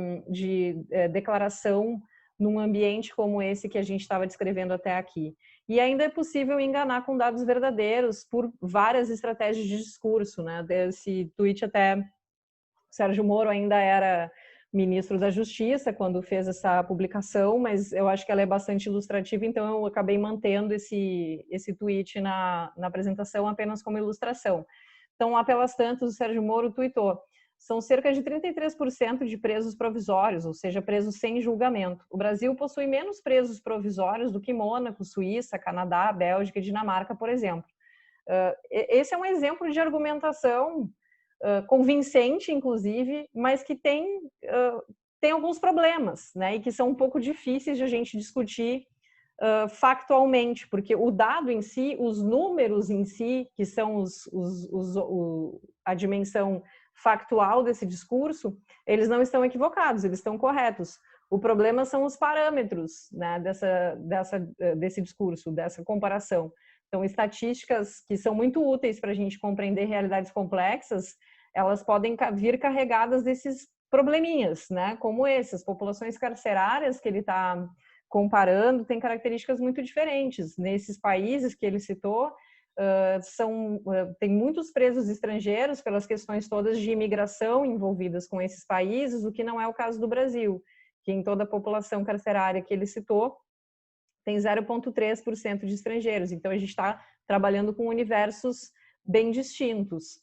declaração num ambiente como esse que a gente estava descrevendo até aqui. E ainda é possível enganar com dados verdadeiros por várias estratégias de discurso, né? Esse tweet até o Sérgio Moro ainda era ministro da Justiça quando fez essa publicação, mas eu acho que ela é bastante ilustrativa, então eu acabei mantendo esse tweet na apresentação apenas como ilustração. Então, lá pelas tantas, o Sérgio Moro tuitou: são cerca de 33% de presos provisórios, ou seja, presos sem julgamento. O Brasil possui menos presos provisórios do que Mônaco, Suíça, Canadá, Bélgica e Dinamarca, por exemplo. Esse é um exemplo de argumentação convincente, inclusive, mas que tem alguns problemas, né? E que são um pouco difíceis de a gente discutir factualmente, porque o dado em si, os números em si, que são a dimensão factual desse discurso, eles não estão equivocados, eles estão corretos. O problema são os parâmetros, né, desse discurso, dessa comparação. Então, estatísticas que são muito úteis para a gente compreender realidades complexas, elas podem vir carregadas desses probleminhas, né? Como essas populações carcerárias que ele está comparando têm características muito diferentes. Nesses países que ele citou, tem muitos presos estrangeiros pelas questões todas de imigração envolvidas com esses países, o que não é o caso do Brasil, que em toda a população carcerária que ele citou, tem 0,3% de estrangeiros. Então, a gente está trabalhando com universos bem distintos.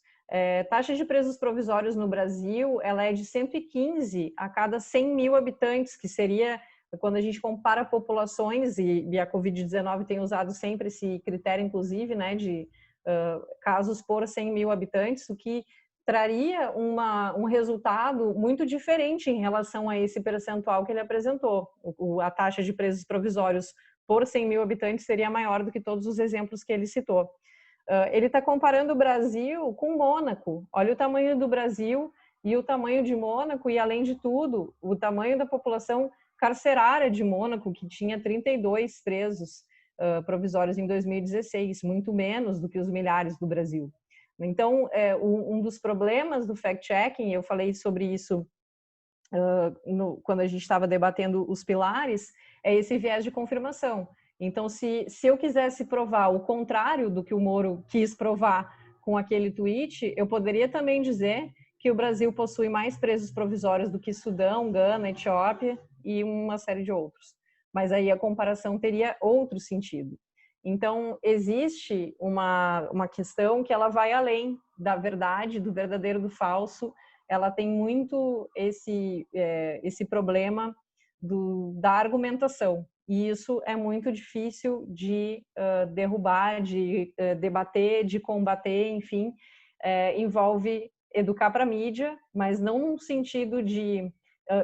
Taxa de presos provisórios no Brasil, ela é de 115 a cada 100 mil habitantes, que seria, quando a gente compara populações, e a Covid-19 tem usado sempre esse critério, inclusive, né, de casos por 100 mil habitantes, o que traria um resultado muito diferente em relação a esse percentual que ele apresentou. A taxa de presos provisórios por 100 mil habitantes seria maior do que todos os exemplos que ele citou. Ele está comparando o Brasil com Mônaco. Olha o tamanho do Brasil e o tamanho de Mônaco, e além de tudo, o tamanho da população carcerária de Mônaco, que tinha 32 presos provisórios em 2016, muito menos do que os milhares do Brasil. Então, um dos problemas do fact-checking, eu falei sobre isso quando a gente estava debatendo os pilares, é esse viés de confirmação. Então, se eu quisesse provar o contrário do que o Moro quis provar com aquele tweet, eu poderia também dizer que o Brasil possui mais presos provisórios do que Sudão, Gana, Etiópia e uma série de outros. Mas aí a comparação teria outro sentido. Então, existe uma questão que ela vai além da verdade, do verdadeiro, do falso. Ela tem muito esse problema da argumentação. E isso é muito difícil de derrubar, de debater, de combater, enfim. Envolve educar para a mídia, mas não no sentido de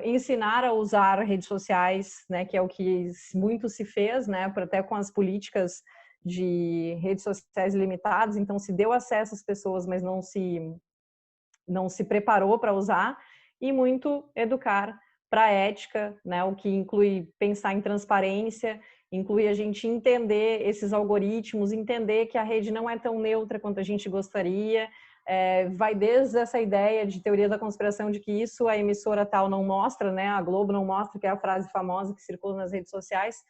ensinar a usar redes sociais, né, que é o que muito se fez, né, até com as políticas de redes sociais limitadas. Então, se deu acesso às pessoas, mas não se preparou para usar, e muito educar para a ética, né, o que inclui pensar em transparência, inclui a gente entender esses algoritmos, entender que a rede não é tão neutra quanto a gente gostaria. Vai desde essa ideia de teoria da conspiração de que isso a emissora tal não mostra, né, a Globo não mostra, que é a frase famosa que circula nas redes sociais,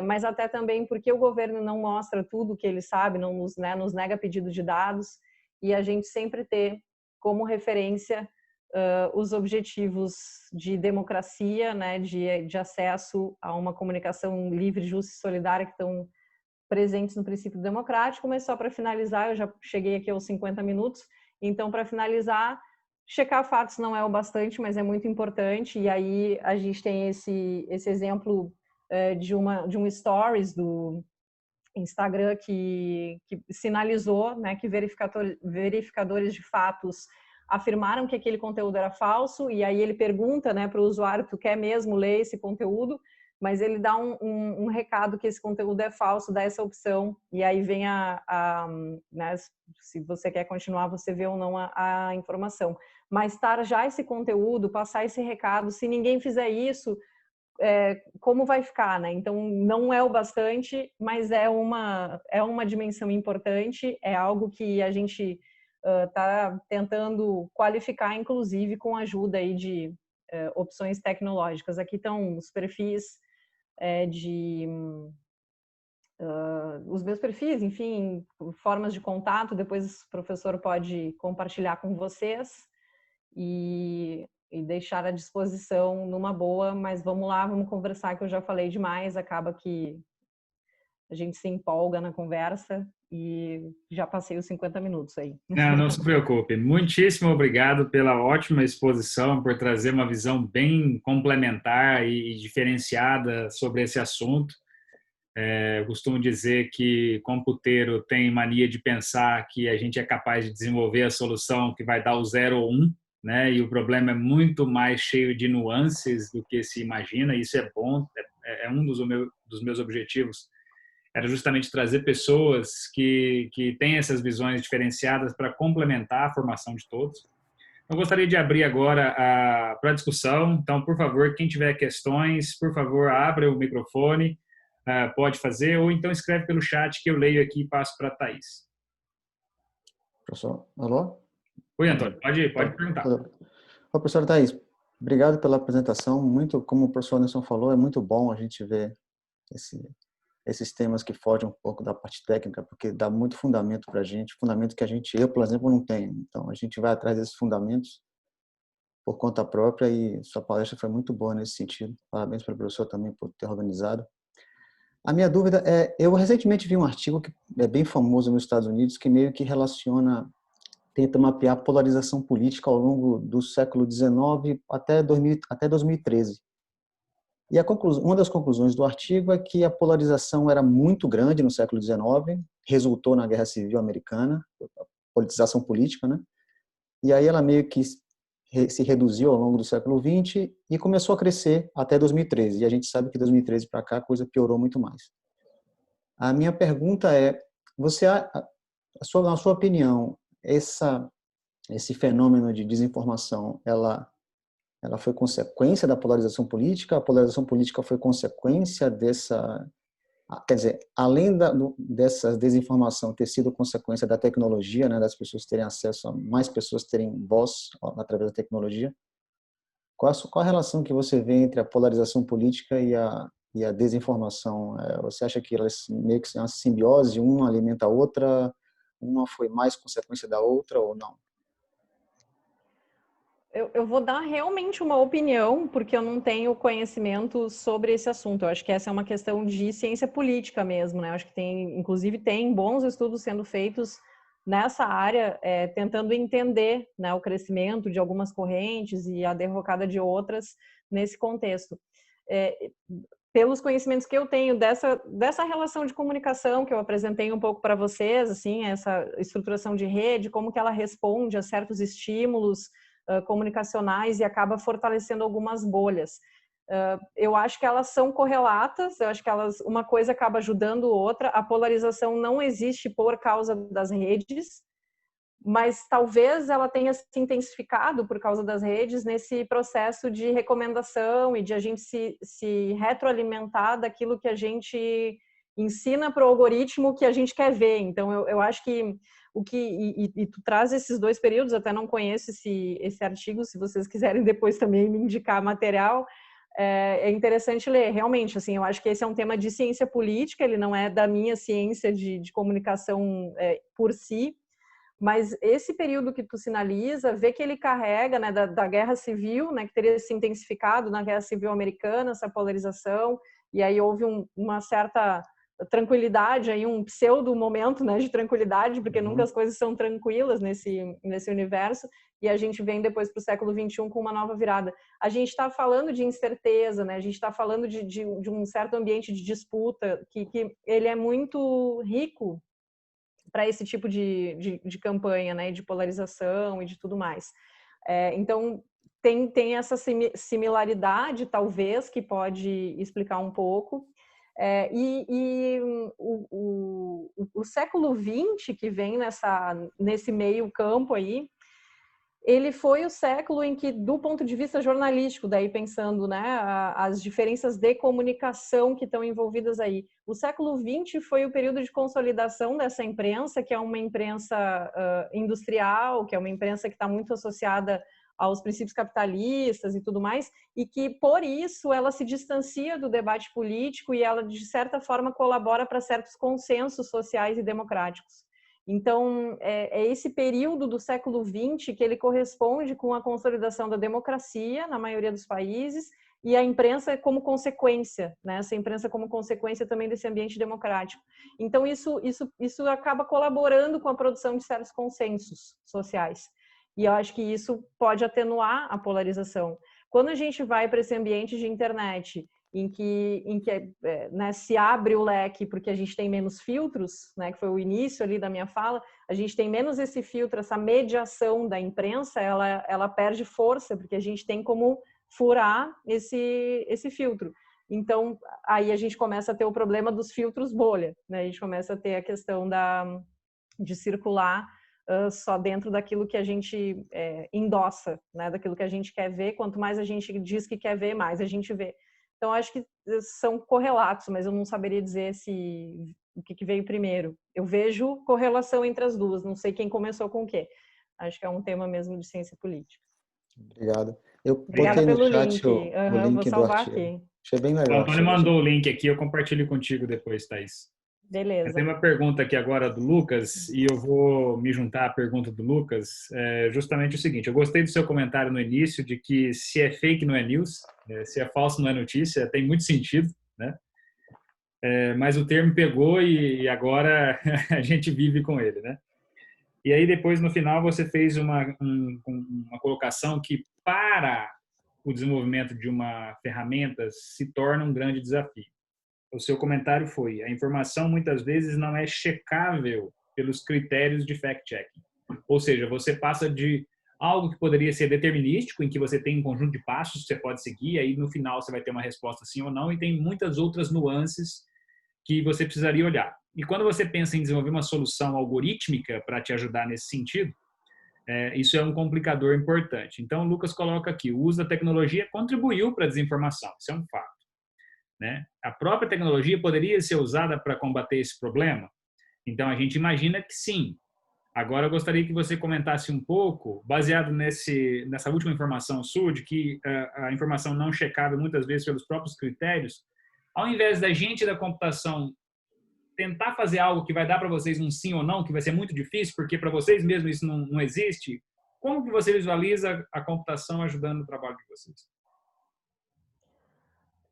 mas até também porque o governo não mostra tudo o que ele sabe, não nos nega pedido de dados, e a gente sempre ter como referência os objetivos de democracia, né, de acesso a uma comunicação livre, justa e solidária, que estão presentes no princípio democrático. Mas só para finalizar, eu já cheguei aqui aos 50 minutos, então, para finalizar, checar fatos não é o bastante, mas é muito importante, e aí a gente tem esse exemplo de um stories do Instagram que sinalizou, né, que verificadores de fatos afirmaram que aquele conteúdo era falso, e aí ele pergunta, né, para o usuário: tu quer mesmo ler esse conteúdo? Mas ele dá um recado que esse conteúdo é falso, dá essa opção, e aí vem né, se você quer continuar, você vê ou não a informação. Mas estar já esse conteúdo, passar esse recado, se ninguém fizer isso, como vai ficar, né? Então, não é o bastante, mas é uma dimensão importante, é algo que a gente está tentando qualificar, inclusive com a ajuda aí de opções tecnológicas. Aqui estão os perfis os meus perfis, enfim, formas de contato, depois o professor pode compartilhar com vocês. E e deixar à disposição numa boa, mas vamos lá, vamos conversar, que eu já falei demais, acaba que a gente se empolga na conversa e já passei os 50 minutos aí. Não, não se preocupe. Muitíssimo obrigado pela ótima exposição, por trazer uma visão bem complementar e diferenciada sobre esse assunto. Eu costumo dizer que computeiro tem mania de pensar que a gente é capaz de desenvolver a solução que vai dar o 0 ou 1, né? E o problema é muito mais cheio de nuances do que se imagina. Isso é bom, é um dos meus objetivos, era justamente trazer pessoas que têm essas visões diferenciadas para complementar a formação de todos. Eu gostaria de abrir agora para a discussão. Então, por favor, quem tiver questões, por favor, abra o microfone, pode fazer, ou então escreve pelo chat que eu leio aqui e passo para a Thaís. Professor, alô? Oi, Antônio, pode perguntar. Oi, professora Thaís, obrigado pela apresentação. Muito, como o professor Anderson falou, é muito bom a gente ver esses temas que fogem um pouco da parte técnica, porque dá muito fundamento para a gente, fundamento que eu, por exemplo, não tenho. Então, a gente vai atrás desses fundamentos por conta própria e sua palestra foi muito boa nesse sentido. Parabéns para o professor também por ter organizado. A minha dúvida é, eu recentemente vi um artigo que é bem famoso nos Estados Unidos, que meio que tenta mapear a polarização política ao longo do século XIX até 2013. E uma das conclusões do artigo é que a polarização era muito grande no século XIX, resultou na Guerra Civil Americana, a politização política, né? E aí ela meio que se reduziu ao longo do século XX e começou a crescer até 2013. E a gente sabe que de 2013 para cá a coisa piorou muito mais. A minha pergunta é, na sua opinião, esse fenômeno de desinformação, ela foi consequência da polarização política? A polarização política foi consequência quer dizer, além dessa desinformação ter sido consequência da tecnologia, né, das pessoas terem acesso mais pessoas terem voz através da tecnologia, qual a relação que você vê entre a polarização política e a desinformação? Você acha que elas meio que são uma simbiose, uma alimenta a outra, uma foi mais consequência da outra ou não? Eu vou dar realmente uma opinião, porque eu não tenho conhecimento sobre esse assunto. Eu acho que essa é uma questão de ciência política mesmo, né? Eu acho que inclusive tem bons estudos sendo feitos nessa área, tentando entender, né, o crescimento de algumas correntes e a derrocada de outras nesse contexto. Pelos conhecimentos que eu tenho dessa relação de comunicação que eu apresentei um pouco para vocês, assim, essa estruturação de rede, como que ela responde a certos estímulos comunicacionais e acaba fortalecendo algumas bolhas. Eu acho que elas são correlatas, eu acho que uma coisa acaba ajudando outra. A polarização não existe por causa das redes, mas talvez ela tenha se intensificado por causa das redes nesse processo de recomendação e de a gente se retroalimentar daquilo que a gente ensina para o algoritmo que a gente quer ver. Então, eu acho que e tu traz esses dois períodos, até não conheço esse artigo, se vocês quiserem depois também me indicar material, é interessante ler. Realmente, assim, eu acho que esse é um tema de ciência política, ele não é da minha ciência de comunicação por si, mas esse período que tu sinaliza, vê que ele carrega, né, da Guerra Civil, né, que teria se intensificado na Guerra Civil Americana, essa polarização, e aí houve uma certa tranquilidade, aí um pseudo momento, né, de tranquilidade, porque nunca as coisas são tranquilas nesse universo, e a gente vem depois para o século XXI com uma nova virada. A gente está falando de incerteza, né, a gente está falando de um certo ambiente de disputa, que ele é muito rico para esse tipo de campanha, né, de polarização e de tudo mais. Então, tem essa similaridade, talvez, que pode explicar um pouco. O século XX, que vem nesse meio campo aí, ele foi o século em que, do ponto de vista jornalístico, daí pensando, né, as diferenças de comunicação que estão envolvidas aí. O século XX foi o período de consolidação dessa imprensa, que é uma imprensa industrial, que é uma imprensa que está muito associada aos princípios capitalistas e tudo mais, e que, por isso, ela se distancia do debate político e ela, de certa forma, colabora para certos consensos sociais e democráticos. Então, é esse período do século XX que ele corresponde com a consolidação da democracia na maioria dos países e a imprensa como consequência, né? Essa imprensa como consequência também desse ambiente democrático. Então, isso acaba colaborando com a produção de certos consensos sociais. E eu acho que isso pode atenuar a polarização. Quando a gente vai para esse ambiente de internet, em que né, se abre o leque porque a gente tem menos filtros, né, que foi o início ali da minha fala, a gente tem menos esse filtro, essa mediação da imprensa, ela perde força, porque a gente tem como furar esse filtro. Então, aí a gente começa a ter o problema dos filtros bolha, né? A gente começa a ter a questão de circular só dentro daquilo que a gente endossa, né? Daquilo que a gente quer ver. Quanto mais a gente diz que quer ver, mais a gente vê. Então, acho que são correlatos, mas eu não saberia dizer o que veio primeiro. Eu vejo correlação entre as duas, não sei quem começou com o quê. Acho que é um tema mesmo de ciência política. Obrigado. Eu Obrigada botei no pelo chat link. o link Vou do salvar artigo. aqui. Achei bem O legal. Antônio mandou o link aqui, eu compartilho contigo depois, Thaís. Beleza. Tem uma pergunta aqui agora do Lucas, e eu vou me juntar à pergunta do Lucas, justamente o seguinte: eu gostei do seu comentário no início de que se é fake não é news, se é falso não é notícia, tem muito sentido, né? Mas o termo pegou e agora a gente vive com ele, né? E aí depois no final você fez uma colocação que para o desenvolvimento de uma ferramenta se torna um grande desafio. O seu comentário foi: a informação muitas vezes não é checável pelos critérios de fact-checking. Ou seja, você passa de algo que poderia ser determinístico, em que você tem um conjunto de passos que você pode seguir, aí no final você vai ter uma resposta sim ou não, e tem muitas outras nuances que você precisaria olhar. E quando você pensa em desenvolver uma solução algorítmica para te ajudar nesse sentido, isso é um complicador importante. Então, o Lucas coloca aqui: o uso da tecnologia contribuiu para a desinformação. Isso é um fato, né? A própria tecnologia poderia ser usada para combater esse problema? Então, a gente imagina que sim. Agora, eu gostaria que você comentasse um pouco, baseado nessa última informação sua, de que a informação não checável muitas vezes pelos próprios critérios, ao invés da gente da computação tentar fazer algo que vai dar para vocês um sim ou não, que vai ser muito difícil, porque para vocês mesmo isso não existe, como que você visualiza a computação ajudando no trabalho de vocês?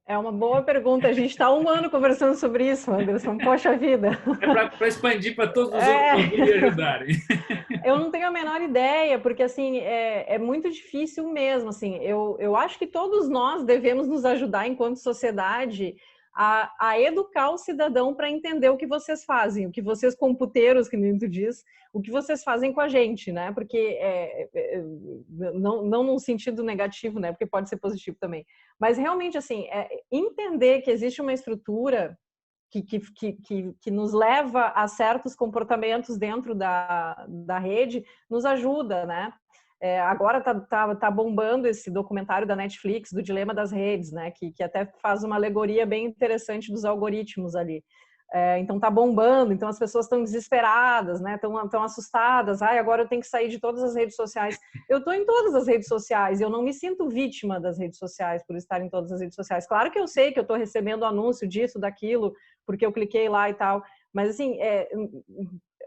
É uma boa pergunta. A gente está 1 ano conversando sobre isso, Anderson. Poxa vida. Para expandir para todos os outros ouvirem e ajudarem. Eu não tenho a menor ideia, porque assim é muito difícil mesmo. Assim, eu acho que todos nós devemos nos ajudar enquanto sociedade a educar o cidadão para entender o que vocês fazem, o que vocês computeiros, que nem tu diz, o que vocês fazem com a gente, né? Porque não num sentido negativo, né? Porque pode ser positivo também. Mas realmente assim, entender que existe uma estrutura que nos leva a certos comportamentos dentro da rede, nos ajuda, né? Agora tá bombando esse documentário da Netflix, do Dilema das Redes, né? Que até faz uma alegoria bem interessante dos algoritmos ali. Então tá bombando, então as pessoas estão desesperadas, né? Estão assustadas. Agora eu tenho que sair de todas as redes sociais. Eu estou em todas as redes sociais e eu não me sinto vítima das redes sociais por estar em todas as redes sociais. Claro que eu sei que eu estou recebendo anúncio disso, daquilo, porque eu cliquei lá e tal, mas assim,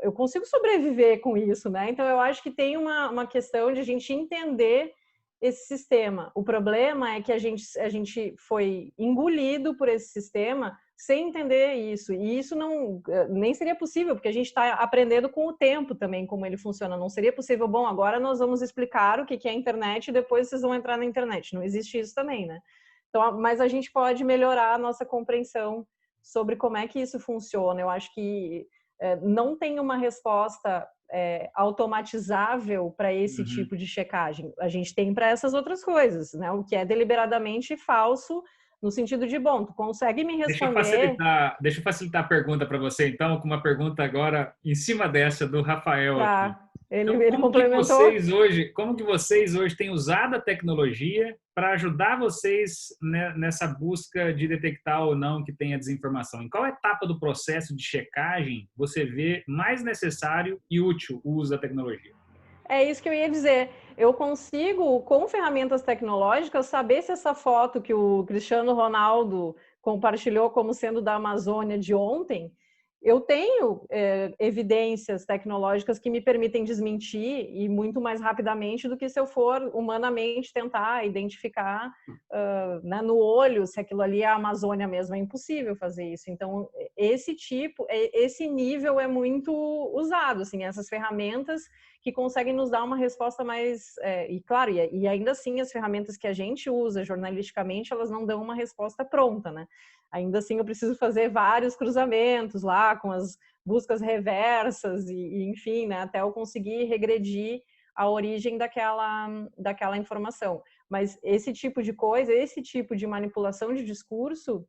eu consigo sobreviver com isso, né? Então eu acho que tem uma questão de a gente entender esse sistema. O problema é que a gente foi engolido por esse sistema sem entender isso. E isso nem seria possível, porque a gente está aprendendo com o tempo também como ele funciona. Não seria possível, bom, agora nós vamos explicar o que é a internet e depois vocês vão entrar na internet. Não existe isso também, né? Então, mas a gente pode melhorar a nossa compreensão sobre como é que isso funciona. Eu acho que não tem uma resposta automatizável para esse tipo de checagem. A gente tem para essas outras coisas, né? O que é deliberadamente falso, no sentido de, bom, tu consegue me responder... Deixa eu facilitar a pergunta para você, então, com uma pergunta agora em cima dessa do Rafael aqui. Ele complementou. Como que vocês hoje têm usado a tecnologia para ajudar vocês nessa busca de detectar ou não que tenha desinformação? Em qual etapa do processo de checagem você vê mais necessário e útil o uso da tecnologia? É isso que eu ia dizer. Eu consigo, com ferramentas tecnológicas, saber se essa foto que o Cristiano Ronaldo compartilhou como sendo da Amazônia de ontem, eu tenho evidências tecnológicas que me permitem desmentir e muito mais rapidamente do que se eu for humanamente tentar identificar né, no olho se aquilo ali é a Amazônia mesmo. É impossível fazer isso. Então, esse nível é muito usado, assim, essas ferramentas que conseguem nos dar uma resposta mais... e claro, e ainda assim as ferramentas que a gente usa jornalisticamente, elas não dão uma resposta pronta, né? Ainda assim, eu preciso fazer vários cruzamentos lá com as buscas reversas e enfim, né, até eu conseguir regredir a origem daquela informação. Mas esse tipo de coisa, esse tipo de manipulação de discurso,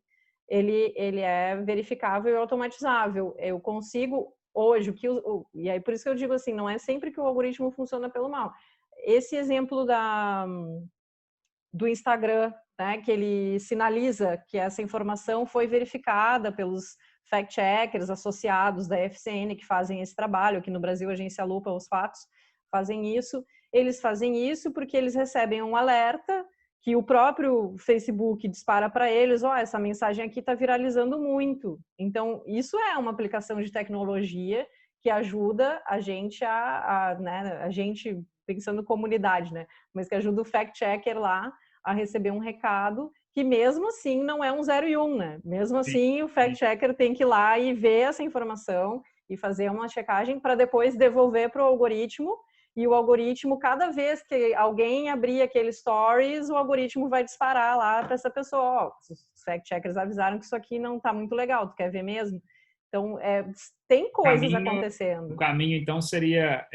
ele é verificável e automatizável. Eu consigo hoje, e aí por isso que eu digo assim, não é sempre que o algoritmo funciona pelo mal. Esse exemplo do Instagram, né, que ele sinaliza que essa informação foi verificada pelos fact-checkers associados da FCN que fazem esse trabalho. Aqui no Brasil, a agência Lupa, os fatos, fazem isso. Eles fazem isso porque eles recebem um alerta que o próprio Facebook dispara para eles, essa mensagem aqui está viralizando muito. Então, isso é uma aplicação de tecnologia que ajuda a gente né, a gente pensando comunidade, né? Mas que ajuda o fact-checker lá a receber um recado que mesmo assim não é um 0 e 1, né? Mesmo assim, o fact-checker tem que ir lá e ver essa informação e fazer uma checagem para depois devolver para o algoritmo. E o algoritmo, cada vez que alguém abrir aquele stories, o algoritmo vai disparar lá para essa pessoa. Os fact-checkers avisaram que isso aqui não está muito legal, tu quer ver mesmo? Então, tem coisas acontecendo. O caminho, então, seria...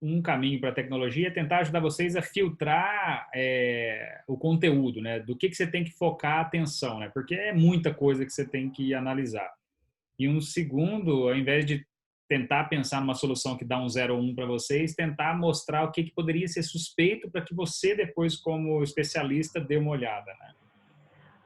um caminho para a tecnologia é tentar ajudar vocês a filtrar o conteúdo, né? Do que você tem que focar a atenção, né? Porque é muita coisa que você tem que analisar. E um segundo, ao invés de tentar pensar numa solução que dá um 0 ou 1 para vocês, tentar mostrar o que poderia ser suspeito para que você depois, como especialista, dê uma olhada, né?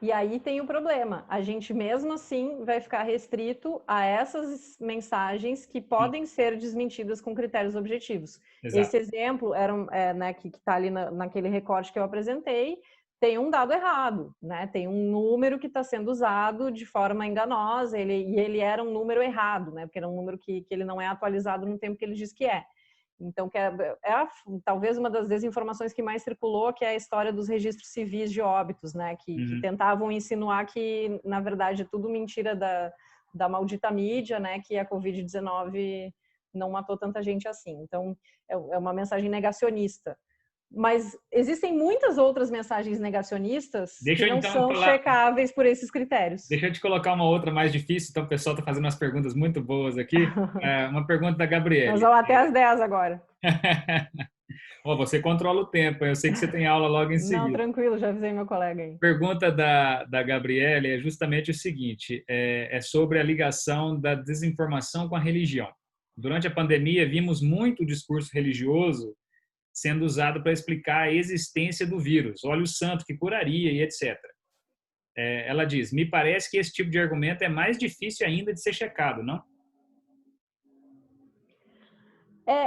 E aí tem o problema, a gente mesmo assim vai ficar restrito a essas mensagens que podem ser desmentidas com critérios objetivos. Exato. Esse exemplo né, que está ali naquele recorte que eu apresentei, tem um dado errado, né? Tem um número que está sendo usado de forma enganosa, e ele era um número errado, né? Porque era um número que ele não é atualizado no tempo que ele diz que é. Então, talvez uma das desinformações que mais circulou, que é a história dos registros civis de óbitos, né? Que tentavam insinuar que, na verdade, é tudo mentira da maldita mídia, né? Que a Covid-19 não matou tanta gente assim. Então, é uma mensagem negacionista. Mas existem muitas outras mensagens negacionistas que não são checáveis por esses critérios. Deixa eu te colocar uma outra mais difícil, então o pessoal está fazendo umas perguntas muito boas aqui. Uma pergunta da Gabriele. Nós vamos até às 10 agora. Você controla o tempo, eu sei que você tem aula logo em seguida. Não, tranquilo, já avisei meu colega aí. Pergunta da Gabriele é justamente o seguinte, é sobre a ligação da desinformação com a religião. Durante a pandemia, vimos muito discurso religioso sendo usado para explicar a existência do vírus, óleo santo que curaria e etc. Ela diz, me parece que esse tipo de argumento é mais difícil ainda de ser checado, não?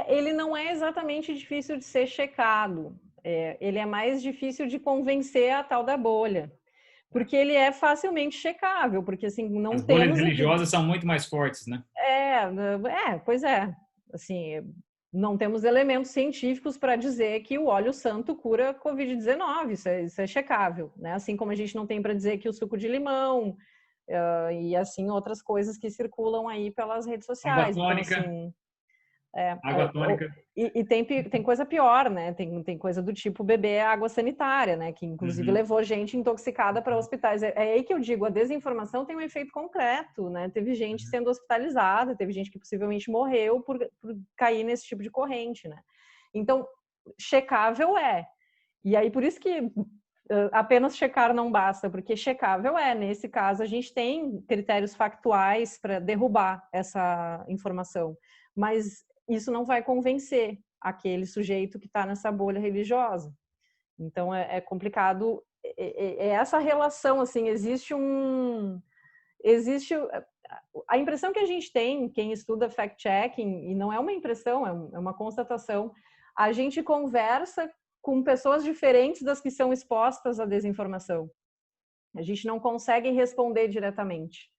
Ele não é exatamente difícil de ser checado. Ele é mais difícil de convencer a tal da bolha. Porque ele é facilmente checável, porque assim, não As temos... bolhas religiosas são muito mais fortes, né? Pois é. Assim, não temos elementos científicos para dizer que o óleo santo cura Covid-19, isso é checável, né? Assim como a gente não tem para dizer que o suco de limão e assim outras coisas que circulam aí pelas redes sociais. Água tônica. Então, assim, água tônica. E tem coisa pior, né? Tem coisa do tipo beber água sanitária, né? Que inclusive levou gente intoxicada para hospitais. É aí que eu digo, a desinformação tem um efeito concreto, né? Teve gente sendo hospitalizada, teve gente que possivelmente morreu por cair nesse tipo de corrente, né? Então, checável é. E aí, por isso que apenas checar não basta, porque checável é. Nesse caso, a gente tem critérios factuais para derrubar essa informação. Mas isso não vai convencer aquele sujeito que está nessa bolha religiosa. Então, é complicado. Essa relação, assim, existe a impressão que a gente tem, quem estuda fact-checking, e não é uma impressão, é uma constatação, a gente conversa com pessoas diferentes das que são expostas à desinformação. A gente não consegue responder diretamente.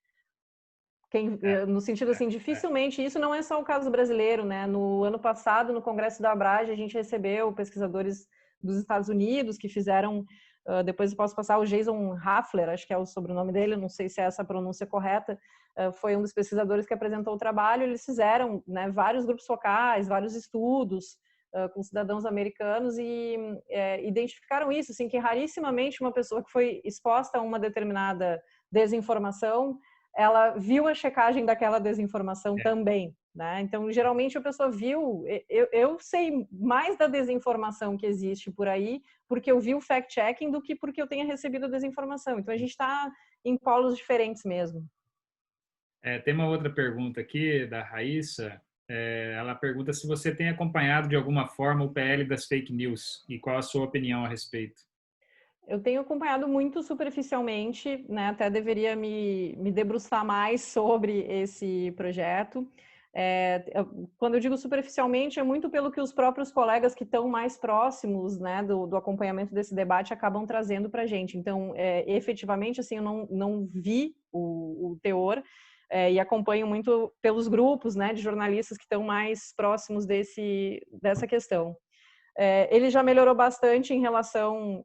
No sentido assim, dificilmente, isso não é só o caso brasileiro, né? No ano passado, no Congresso da Abrage, a gente recebeu pesquisadores dos Estados Unidos que fizeram, depois eu posso passar, o Jason Hafler, acho que é o sobrenome dele, não sei se é essa a pronúncia correta, foi um dos pesquisadores que apresentou o trabalho. Eles fizeram, né, vários grupos focais, vários estudos com cidadãos americanos e identificaram isso, assim, que rarissimamente uma pessoa que foi exposta a uma determinada desinformação, ela viu a checagem daquela desinformação também, né? Então, geralmente a pessoa viu, eu sei mais da desinformação que existe por aí, porque eu vi o fact-checking do que porque eu tenha recebido a desinformação. Então, a gente está em polos diferentes mesmo. Tem uma outra pergunta aqui da Raíssa. Ela pergunta se você tem acompanhado de alguma forma o PL das fake news e qual a sua opinião a respeito. Eu tenho acompanhado muito superficialmente, né? Até deveria me debruçar mais sobre esse projeto. Quando eu digo superficialmente, é muito pelo que os próprios colegas que estão mais próximos, né, do acompanhamento desse debate acabam trazendo para a gente. Então, efetivamente, assim, eu não vi o teor e acompanho muito pelos grupos, né, de jornalistas que estão mais próximos dessa questão. Ele já melhorou bastante em relação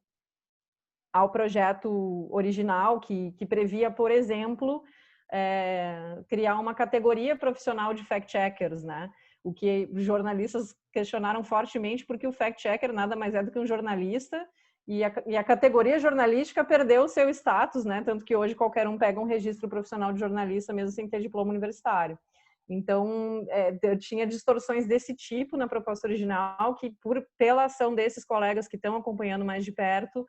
ao projeto original, que previa, por exemplo, criar uma categoria profissional de fact-checkers, né? O que jornalistas questionaram fortemente, porque o fact-checker nada mais é do que um jornalista, e a categoria jornalística perdeu o seu status, né? Tanto que hoje qualquer um pega um registro profissional de jornalista, mesmo sem ter diploma universitário. Então, tinha distorções desse tipo na proposta original, que pela ação desses colegas que estão acompanhando mais de perto,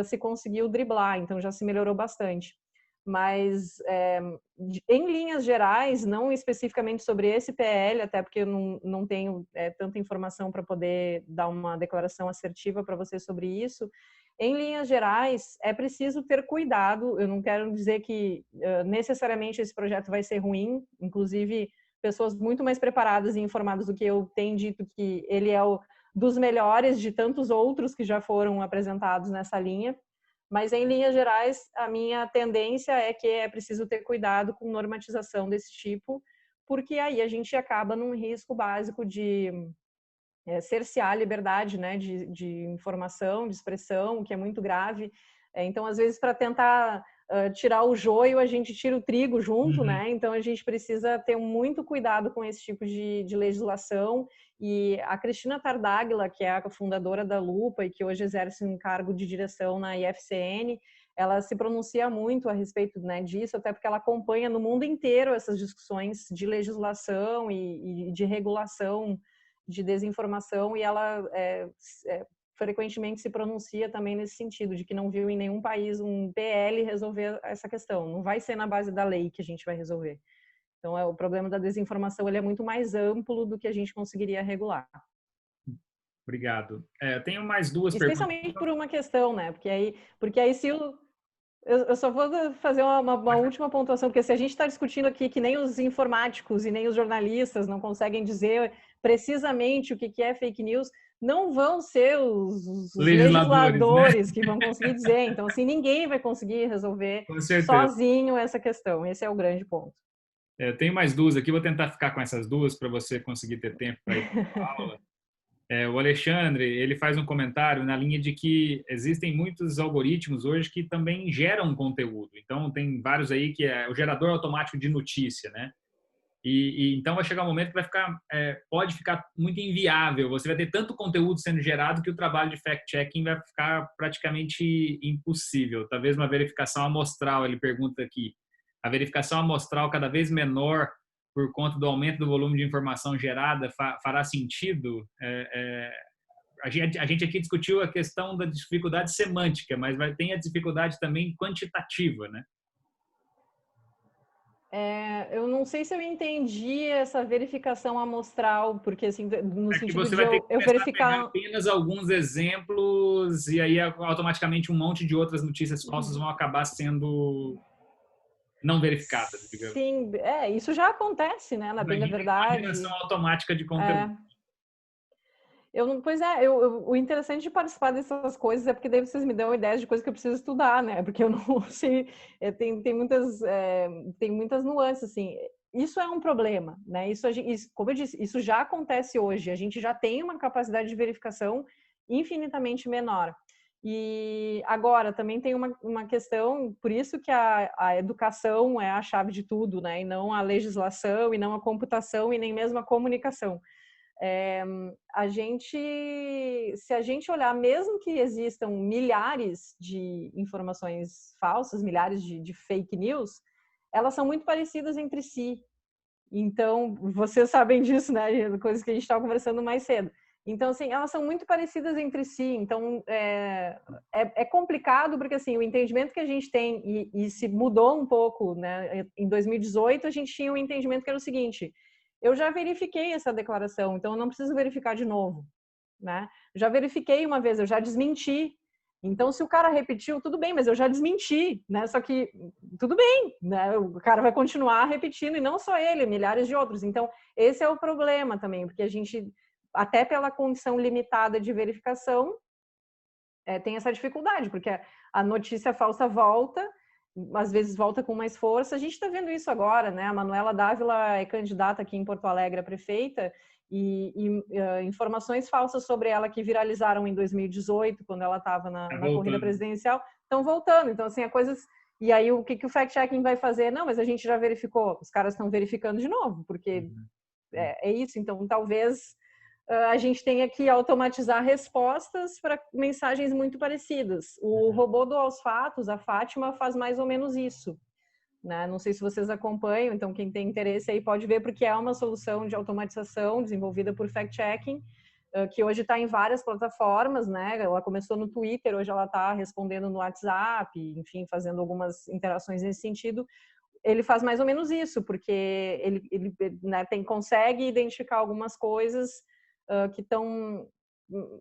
se conseguiu driblar, então já se melhorou bastante. Mas, em linhas gerais, não especificamente sobre esse PL, até porque eu não tenho tanta informação para poder dar uma declaração assertiva para você sobre isso, em linhas gerais, é preciso ter cuidado. Eu não quero dizer que necessariamente esse projeto vai ser ruim, inclusive pessoas muito mais preparadas e informadas do que eu têm dito que ele é dos melhores de tantos outros que já foram apresentados nessa linha, mas em linhas gerais a minha tendência é que é preciso ter cuidado com normatização desse tipo, porque aí a gente acaba num risco básico de cercear a liberdade, né, de informação, de expressão, que é muito grave. Então, às vezes, para tentar tirar o joio, a gente tira o trigo junto, né? Então, a gente precisa ter muito cuidado com esse tipo de legislação. E a Cristina Tardáguila, que é a fundadora da Lupa e que hoje exerce um cargo de direção na IFCN, ela se pronuncia muito a respeito, né, disso, até porque ela acompanha no mundo inteiro essas discussões de legislação e de regulação de desinformação, e ela frequentemente se pronuncia também nesse sentido, de que não viu em nenhum país um PL resolver essa questão. Não vai ser na base da lei que a gente vai resolver. Então, o problema da desinformação ele é muito mais amplo do que a gente conseguiria regular. Obrigado. Eu tenho mais duas Especialmente perguntas. por uma questão, né? Porque aí se eu só vou fazer uma última pontuação, porque se a gente está discutindo aqui que nem os informáticos e nem os jornalistas não conseguem dizer precisamente o que é fake news, não vão ser os legisladores, né, que vão conseguir dizer. Então, assim, ninguém vai conseguir resolver sozinho essa questão. Esse é o grande ponto. Eu tenho mais duas aqui, vou tentar ficar com essas duas para você conseguir ter tempo para ir para a aula. O Alexandre, ele faz um comentário na linha de que existem muitos algoritmos hoje que também geram conteúdo. Então, tem vários aí que é o gerador automático de notícia, né? E então vai chegar um momento que pode ficar muito inviável. Você vai ter tanto conteúdo sendo gerado que o trabalho de fact-checking vai ficar praticamente impossível. Talvez uma verificação amostral, ele pergunta aqui, a verificação amostral cada vez menor por conta do aumento do volume de informação gerada fará sentido? A gente aqui discutiu a questão da dificuldade semântica, mas tem a dificuldade também quantitativa, né? Eu não sei se eu entendi essa verificação amostral, porque assim, no sentido você de vai ter que eu verificar apenas alguns exemplos e aí automaticamente um monte de outras notícias falsas vão acabar sendo não verificadas, digamos. Sim, isso já acontece, né, na bem da verdade. Uma geração automática de conteúdo. Eu não, pois é, o interessante de participar dessas coisas é porque daí vocês me dão ideias de coisas que eu preciso estudar, né? Porque eu não sei, tem muitas nuances, assim. Isso é um problema, né? Isso, como eu disse, isso já acontece hoje. A gente já tem uma capacidade de verificação infinitamente menor. E agora também tem uma questão, por isso que a educação é a chave de tudo, né? E não a legislação, e não a computação, e nem mesmo a comunicação. Se a gente olhar, mesmo que existam milhares de informações falsas, milhares de fake news, elas são muito parecidas entre si. Então, vocês sabem disso, né? Coisas que a gente estava conversando mais cedo. Então, assim, elas são muito parecidas entre si. Então, é complicado porque, assim, o entendimento que a gente tem, e se mudou um pouco, né? Em 2018, a gente tinha um entendimento que era o seguinte: eu já verifiquei essa declaração, então eu não preciso verificar de novo, né? Já verifiquei uma vez, eu já desmenti. Então, se o cara repetiu, tudo bem, mas eu já desmenti, né? Só que tudo bem, né? O cara vai continuar repetindo, e não só ele, milhares de outros. Então, esse é o problema também, porque a gente, até pela condição limitada de verificação, tem essa dificuldade, porque a notícia falsa volta, às vezes volta com mais força. A gente está vendo isso agora, né? A Manuela Dávila é candidata aqui em Porto Alegre a prefeita, e informações falsas sobre ela que viralizaram em 2018, quando ela estava na corrida presidencial, estão voltando. Então, assim, coisas... E aí, o que o fact-checking vai fazer? Não, mas a gente já verificou. Os caras estão verificando de novo, porque é isso. Então, talvez a gente tenha que automatizar respostas para mensagens muito parecidas. O robô do Aos Fatos, a Fátima, faz mais ou menos isso, né? Não sei se vocês acompanham, então quem tem interesse aí pode ver, porque é uma solução de automatização desenvolvida por fact-checking, que hoje está em várias plataformas, né? Ela começou no Twitter, hoje ela está respondendo no WhatsApp, enfim, fazendo algumas interações nesse sentido. Ele faz mais ou menos isso, porque ele né, consegue identificar algumas coisas que estão,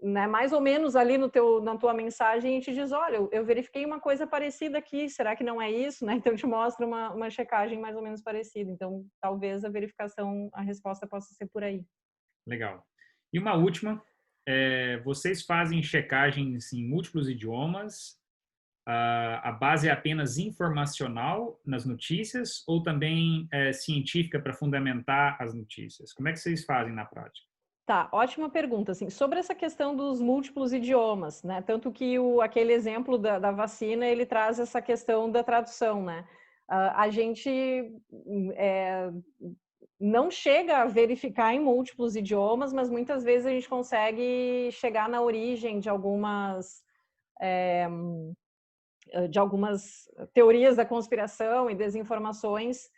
né, mais ou menos ali na tua mensagem, e te diz, olha, eu verifiquei uma coisa parecida aqui, será que não é isso? Né? Então te mostra uma checagem mais ou menos parecida. Então talvez a verificação, a resposta possa ser por aí. Legal. E uma última, vocês fazem checagens em múltiplos idiomas? A base é apenas informacional nas notícias ou também científica para fundamentar as notícias? Como é que vocês fazem na prática? Tá, ótima pergunta. Assim, sobre essa questão dos múltiplos idiomas, né? Tanto que aquele exemplo da vacina, ele traz essa questão da tradução, né? A gente não chega a verificar em múltiplos idiomas, mas muitas vezes a gente consegue chegar na origem de algumas teorias da conspiração e desinformações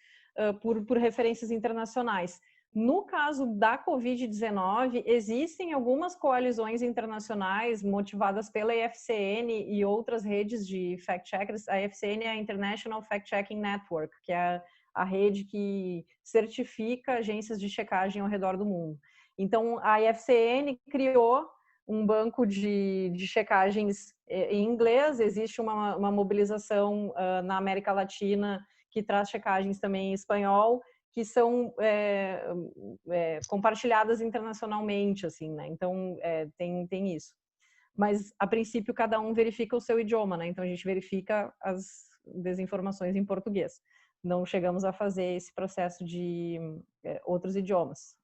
por referências internacionais. No caso da Covid-19, existem algumas coalizões internacionais motivadas pela IFCN e outras redes de fact-checkers. A IFCN é a International Fact-Checking Network, que é a rede que certifica agências de checagem ao redor do mundo. Então, a IFCN criou um banco de checagens em inglês. Existe uma mobilização na América Latina que traz checagens também em espanhol, que são compartilhadas internacionalmente, assim, né? Então, tem isso. Mas, a princípio, cada um verifica o seu idioma, né? Então, a gente verifica as desinformações em português. Não chegamos a fazer esse processo de outros idiomas.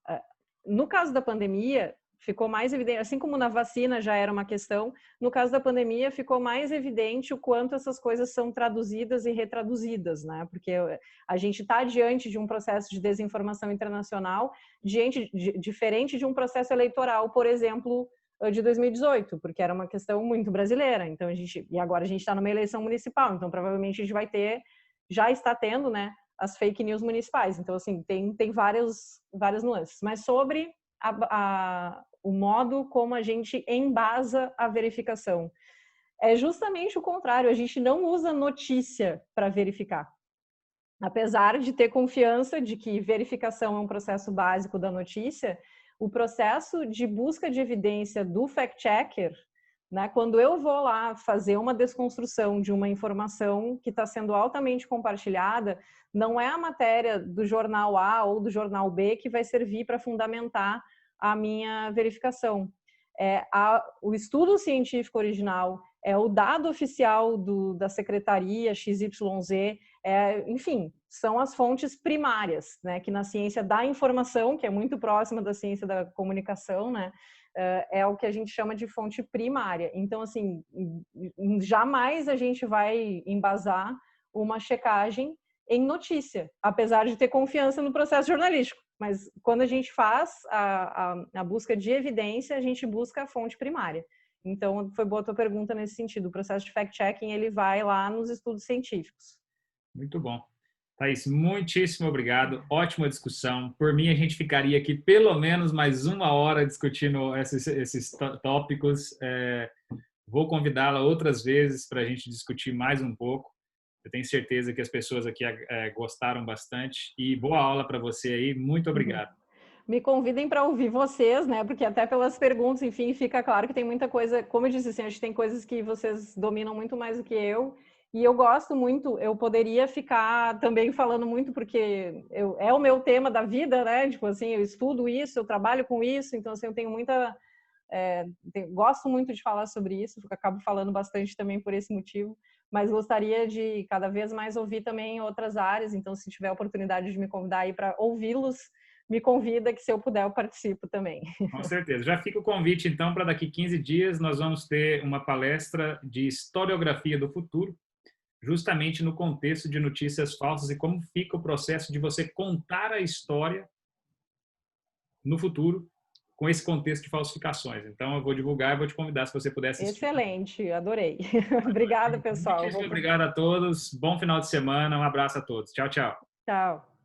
No caso da pandemia, ficou mais evidente, assim como na vacina já era uma questão, no caso da pandemia ficou mais evidente o quanto essas coisas são traduzidas e retraduzidas, né? Porque a gente está diante de um processo de desinformação internacional, diferente de um processo eleitoral, por exemplo, de 2018, porque era uma questão muito brasileira. Então e agora a gente está numa eleição municipal, então provavelmente a gente já está tendo, né, as fake news municipais. Então, assim, tem várias nuances. Mas sobre o modo como a gente embasa a verificação, é justamente o contrário. A gente não usa notícia para verificar. Apesar de ter confiança de que verificação é um processo básico da notícia, o processo de busca de evidência do fact-checker, né, quando eu vou lá fazer uma desconstrução de uma informação que está sendo altamente compartilhada, não é a matéria do jornal A ou do jornal B que vai servir para fundamentar a minha verificação. o estudo científico original, é o dado oficial da secretaria XYZ, enfim, são as fontes primárias, né, que na ciência da informação, que é muito próxima da ciência da comunicação, né, é o que a gente chama de fonte primária. Então, assim, jamais a gente vai embasar uma checagem em notícia, apesar de ter confiança no processo jornalístico. Mas quando a gente faz a busca de evidência, a gente busca a fonte primária. Então, foi boa a tua pergunta nesse sentido. O processo de fact-checking, ele vai lá nos estudos científicos. Muito bom. Thaís, muitíssimo obrigado. Ótima discussão. Por mim, a gente ficaria aqui pelo menos mais 1 hora discutindo esses tópicos. Vou convidá-la outras vezes para a gente discutir mais um pouco. Eu tenho certeza que as pessoas aqui gostaram bastante. E boa aula para você aí. Muito obrigado. Me convidem para ouvir vocês, né? Porque até pelas perguntas, enfim, fica claro que tem muita coisa. Como eu disse, assim, acho que tem coisas que vocês dominam muito mais do que eu. E eu gosto muito, eu poderia ficar também falando muito, porque é o meu tema da vida, né? Tipo assim, eu estudo isso, eu trabalho com isso, então assim, eu tenho muita... gosto muito de falar sobre isso, acabo falando bastante também por esse motivo, mas gostaria de cada vez mais ouvir também outras áreas, então se tiver a oportunidade de me convidar aí para ouvi-los, me convida que se eu puder eu participo também. Com certeza. Já fica o convite então para daqui 15 dias nós vamos ter uma palestra de historiografia do futuro, justamente no contexto de notícias falsas e como fica o processo de você contar a história no futuro com esse contexto de falsificações. Então, eu vou divulgar e vou te convidar se você puder assistir. Excelente, adorei. Obrigada, pessoal. Muito obrigado a todos. Bom final de semana. Um abraço a todos. Tchau, tchau. Tchau.